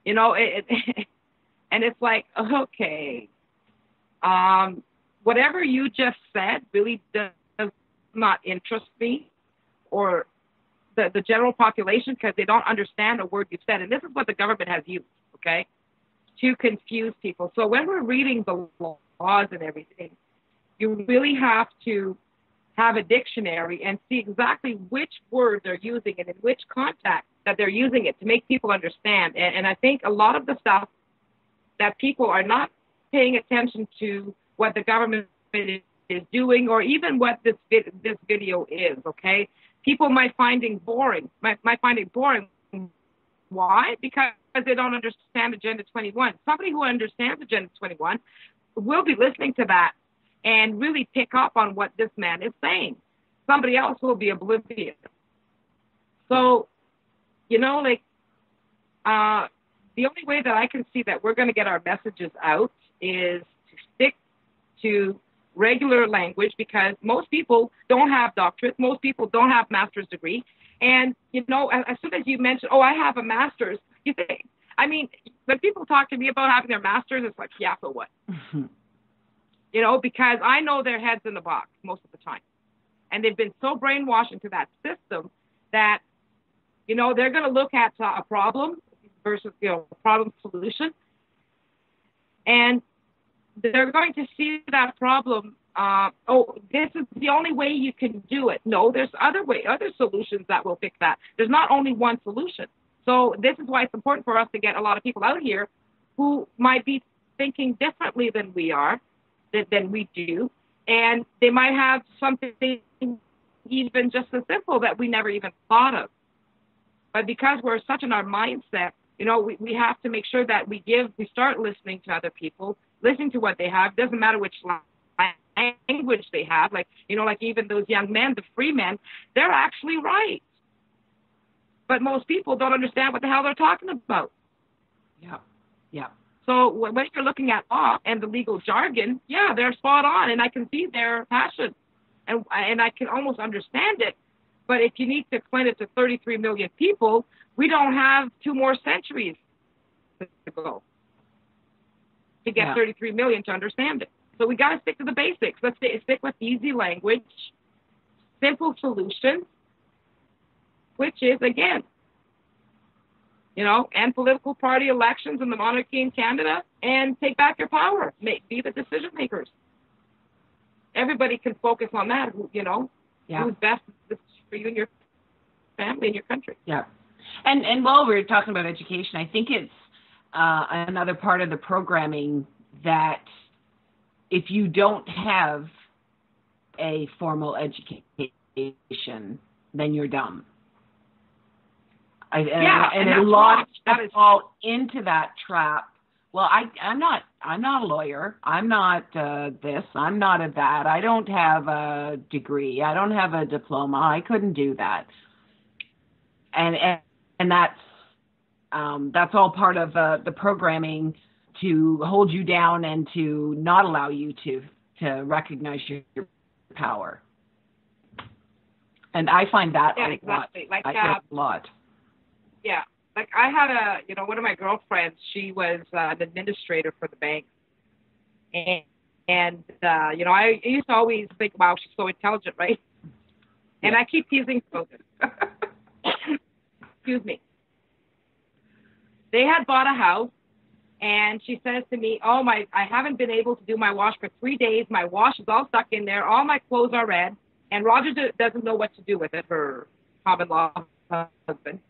and it's like, okay. Whatever you just said really does not interest me or the general population, because they don't understand a word you've said. And this is what the government has used, okay, to confuse people. So when we're reading the laws and everything, you really have to have a dictionary and see exactly which word they're using and in which context that they're using it to make people understand. And I think a lot of the stuff that people are not paying attention to what the government is doing, or even what this video is, okay? People might find it boring. Why? Because they don't understand Agenda 21. Somebody who understands Agenda 21 will be listening to that and really pick up on what this man is saying. Somebody else will be oblivious. So, the only way that I can see that we're going to get our messages out is to stick to regular language, because most people don't have doctorates. Most people don't have master's degree. And, as soon as you mention, oh, I have a master's, you think, when people talk to me about having their master's, it's like, yeah, for what? Mm-hmm. Because I know their head's in the box most of the time. And they've been so brainwashed into that system that, they're going to look at a problem versus, problem solution. And they're going to see that problem. This is the only way you can do it. No, there's other solutions that will fix that. There's not only one solution. So this is why it's important for us to get a lot of people out here who might be thinking differently than we are, than we do. And they might have something even just as simple that we never even thought of. But because we're such in our mindset, we have to make sure that we start listening to other people, listening to what they have. Doesn't matter which language they have. Like even those young men, the free men, they're actually right. But most people don't understand what the hell they're talking about. Yeah. So when you're looking at law and the legal jargon, they're spot on, and I can see their passion, and I can almost understand it. But if you need to explain it to 33 million people, we don't have 2 more centuries to go to get 33 million to understand it. So we got to stick to the basics. Let's stick with easy language, simple solutions, which is, again, end political party elections and the monarchy in Canada, and take back your power. Be the decision makers. Everybody can focus on that, who's best for you and your family and your country. Yeah. And while we're talking about education, I think it's another part of the programming that if you don't have a formal education, then you're dumb. And a lot fall into that trap. Well, I'm not a lawyer. I'm not this. I'm not a that. I don't have a degree. I don't have a diploma. I couldn't do that. And that's all part of the programming to hold you down and to not allow you to recognize your power. And I find that exactly. a lot. Yeah. Like I had one of my girlfriends, she was an administrator for the bank. And I used to always think, wow, she's so intelligent, right? And I keep teasing about this. Excuse me. They had bought a house, and she says to me, I haven't been able to do my wash for 3 days. My wash is all stuck in there. All my clothes are red. And Roger doesn't know what to do with it, her common-law husband.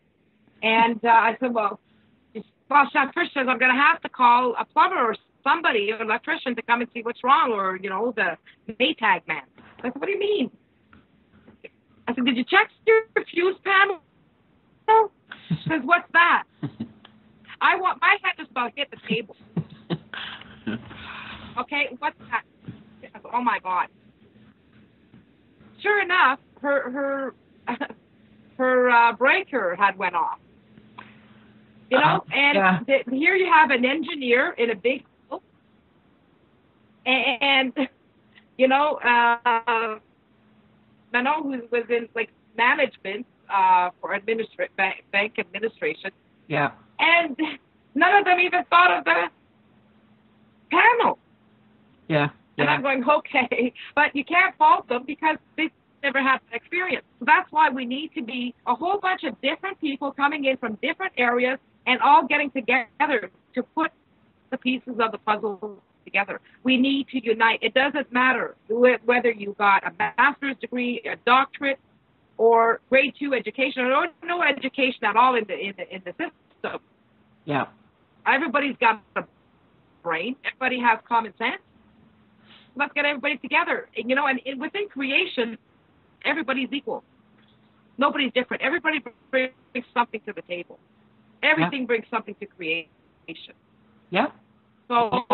And I said, Trish says, I'm going to have to call a plumber or somebody, an electrician, to come and see what's wrong, or, the Maytag man. I said, what do you mean? I said, did you check your fuse panel? She says, what's that? My head just about hit the table. Okay, what's that? I said, oh my God. Sure enough, her breaker had went off. Here you have an engineer in a big house, and Manon, who was in management for bank administration. Yeah. And none of them even thought of the panel. Yeah. And I'm going, okay, but you can't fault them because they never had experience. So that's why we need to be a whole bunch of different people coming in from different areas and all getting together to put the pieces of the puzzle together. We need to unite. It doesn't matter whether you got a master's degree, a doctorate, or grade 2 education, or no education at all in the system. Yeah. Everybody's got a brain. Everybody has common sense. Let's get everybody together. And within creation, everybody's equal. Nobody's different. Everybody brings something to the table. Everything brings something to creation. Yeah. So,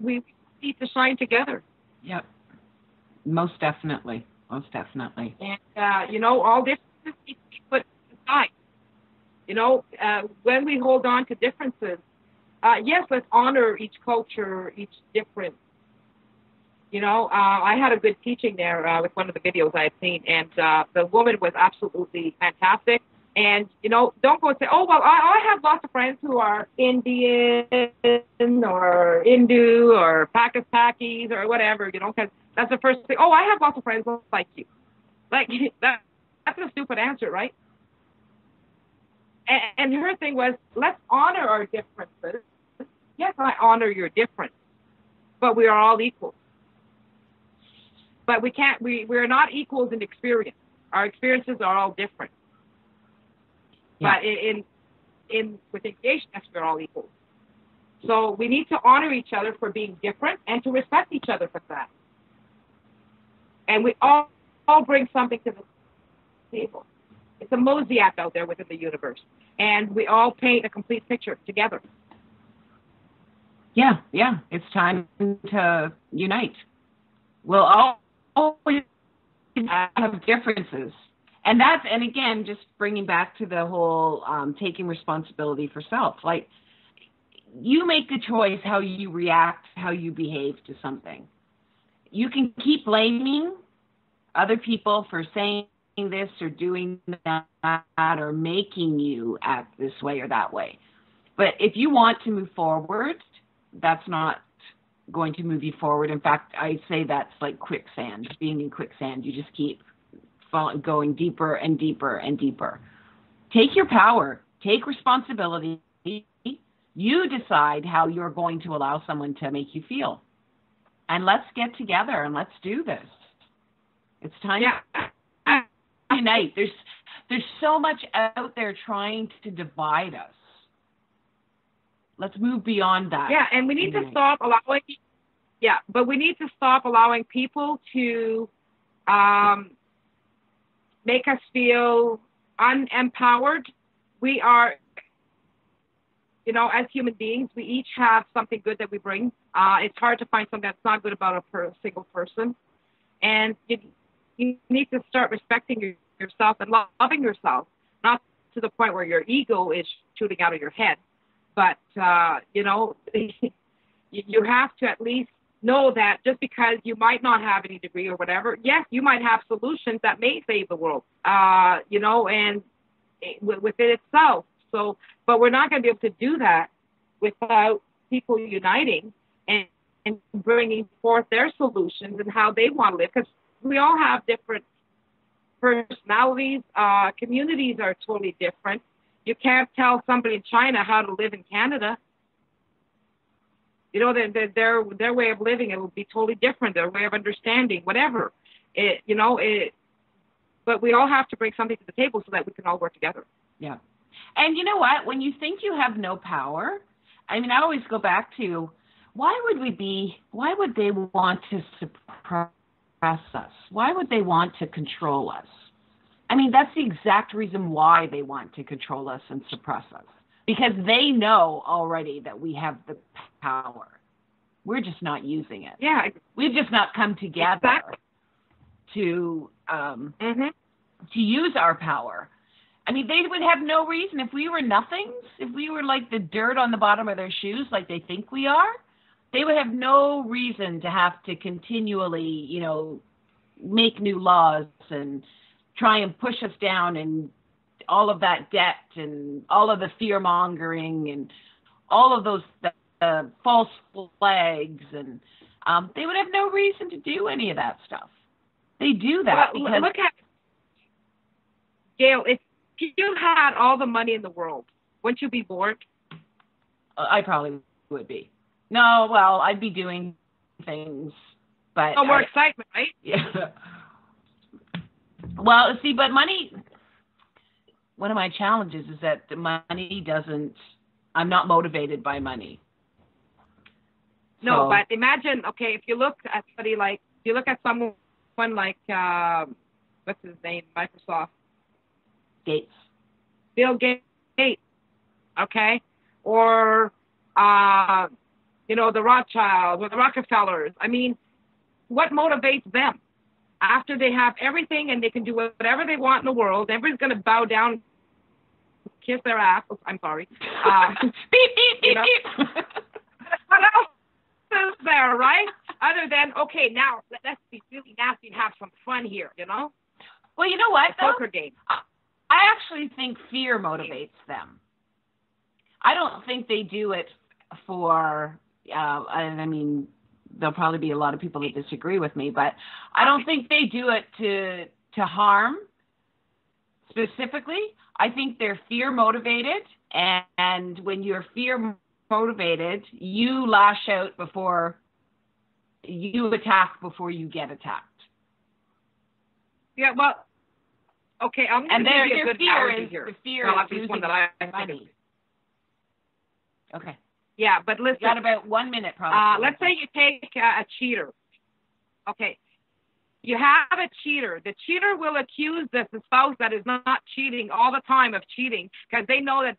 we need to shine together. Yeah. Most definitely. And, all differences need to be put aside. When we hold on to differences, yes, let's honor each culture, each difference. I had a good teaching there with one of the videos I had seen, and the woman was absolutely fantastic. And, don't go and say, I have lots of friends who are Indian or Hindu or Pakistakis or whatever, because that's the first thing. I have lots of friends like you. Like, that's a stupid answer, right? And her thing was, let's honor our differences. Yes, I honor your difference, but we are all equal. But we're not equals in experience. Our experiences are all different. Yeah. But with engagement, yes, we're all equal. So we need to honor each other for being different and to respect each other for that. And we all bring something to the table. It's a mosaic out there within the universe. And we all paint a complete picture together. Yeah. It's time to unite. We'll always have differences. And again, just bringing back to the whole taking responsibility for self. Like, you make the choice how you react, how you behave to something. You can keep blaming other people for saying this or doing that or making you act this way or that way. But if you want to move forward, that's not going to move you forward. In fact, I'd say that's like quicksand, being in quicksand. You just keep going deeper and deeper and deeper. Take your power. Take responsibility. You decide how you're going to allow someone to make you feel. And let's get together and let's do this. It's time to unite. There's so much out there trying to divide us. Let's move beyond that. Yeah, and we need to stop allowing. Yeah, but we need to stop allowing people to make us feel unempowered. We are, as human beings, we each have something good that we bring. It's hard to find something that's not good about a single person, and you need to start respecting yourself and loving yourself, not to the point where your ego is shooting out of your head. But, you have to at least know that just because you might not have any degree or whatever, yes, you might have solutions that may save the world, and within itself. So, but we're not going to be able to do that without people uniting and bringing forth their solutions and how they want to live, because we all have different personalities. Communities are totally different. You can't tell somebody in China how to live in Canada. Their way of living, it will be totally different. Their way of understanding, whatever. But we all have to bring something to the table so that we can all work together. Yeah. And you know what? When you think you have no power, I always go back to, why would they want to suppress us? Why would they want to control us? That's the exact reason why they want to control us and suppress us. Because they know already that we have the power. We're just not using it. Yeah. We've just not come together to use our power. They would have no reason. If we were nothings, if we were like the dirt on the bottom of their shoes like they think we are, they would have no reason to have to continually, make new laws and try and push us down, and all of that debt and all of the fear-mongering and all of those false flags. And they would have no reason to do any of that stuff. They do that because... Look at, Gail, if you had all the money in the world, wouldn't you be bored? I probably would be. No, well, I'd be doing things, but... more excitement, right? Yeah. Well, see, but money, one of my challenges is that the money I'm not motivated by money. No, but imagine, if you look at someone like, what's his name, Microsoft? Gates. Bill Gates, okay? Or, the Rothschilds or the Rockefellers. What motivates them? After they have everything and they can do whatever they want in the world, everybody's going to bow down, kiss their ass. Oh, I'm sorry. Beep, beep, beep, beep. What else is there, right? Other than, now let's be really nasty and have some fun here, Well, you know what? A poker game. I actually think fear motivates them. I don't think they do it for, there'll probably be a lot of people that disagree with me, but I don't think they do it to harm specifically. I think they're fear motivated, and when you're fear motivated, you lash out before you attack before you get attacked. Yeah, well, I'm going to give you a good analogy here. The fear is losing money. Okay. Yeah, but listen. You got about 1 minute, probably. Let's say you take a cheater. Okay. You have a cheater. The cheater will accuse the spouse that is not cheating all the time of cheating because they know that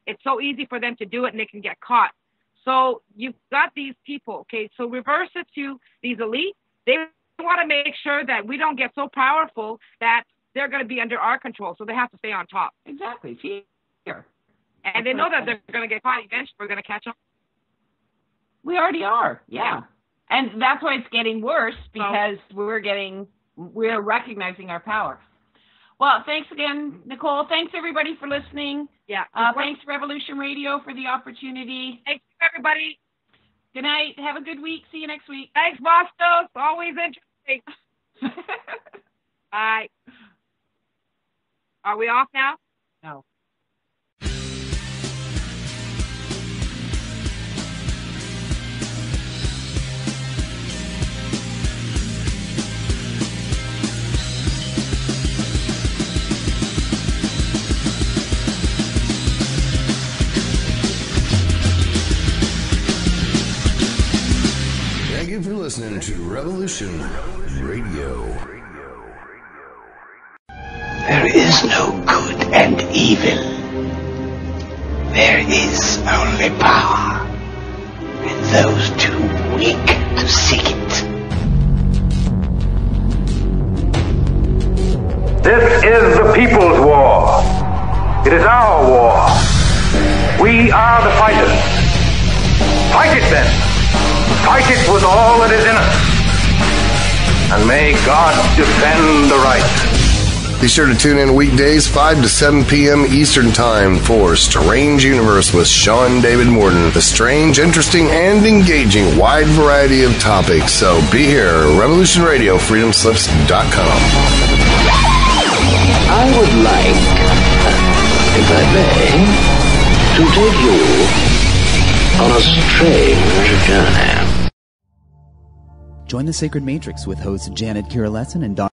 it's so easy for them to do it and they can get caught. So you've got these people. Okay. So reverse it to these elites. They want to make sure that we don't get so powerful that they're going to be under our control. So they have to stay on top. Exactly. Fear. And they know that they're going to get caught eventually. We're going to catch them. We already are. Yeah. And that's why it's getting worse because we're getting we're recognizing our power. Well, thanks again, Nicole. Thanks, everybody, for listening. Yeah. Thanks, Revolution Radio, for the opportunity. Thank you, everybody. Good night. Have a good week. See you next week. Thanks, Bostos. Always interesting. Bye. Are we off now? No. Thank you for listening to Revolution Radio. There is no good and evil. There is only power, and those too weak to seek it. This is the people's war. It is our war. We are the fighters. Fight it then. Fight it with all that is in us. And may God defend the right. Be sure to tune in weekdays 5 to 7 p.m. Eastern Time for Strange Universe with Sean David Morton. The strange, interesting, and engaging wide variety of topics. So be here, Revolution Radio, freedomslips.com. I would like, if I may, to take you on a strange journey. Join the Sacred Matrix with hosts Janet Kirillesson and Don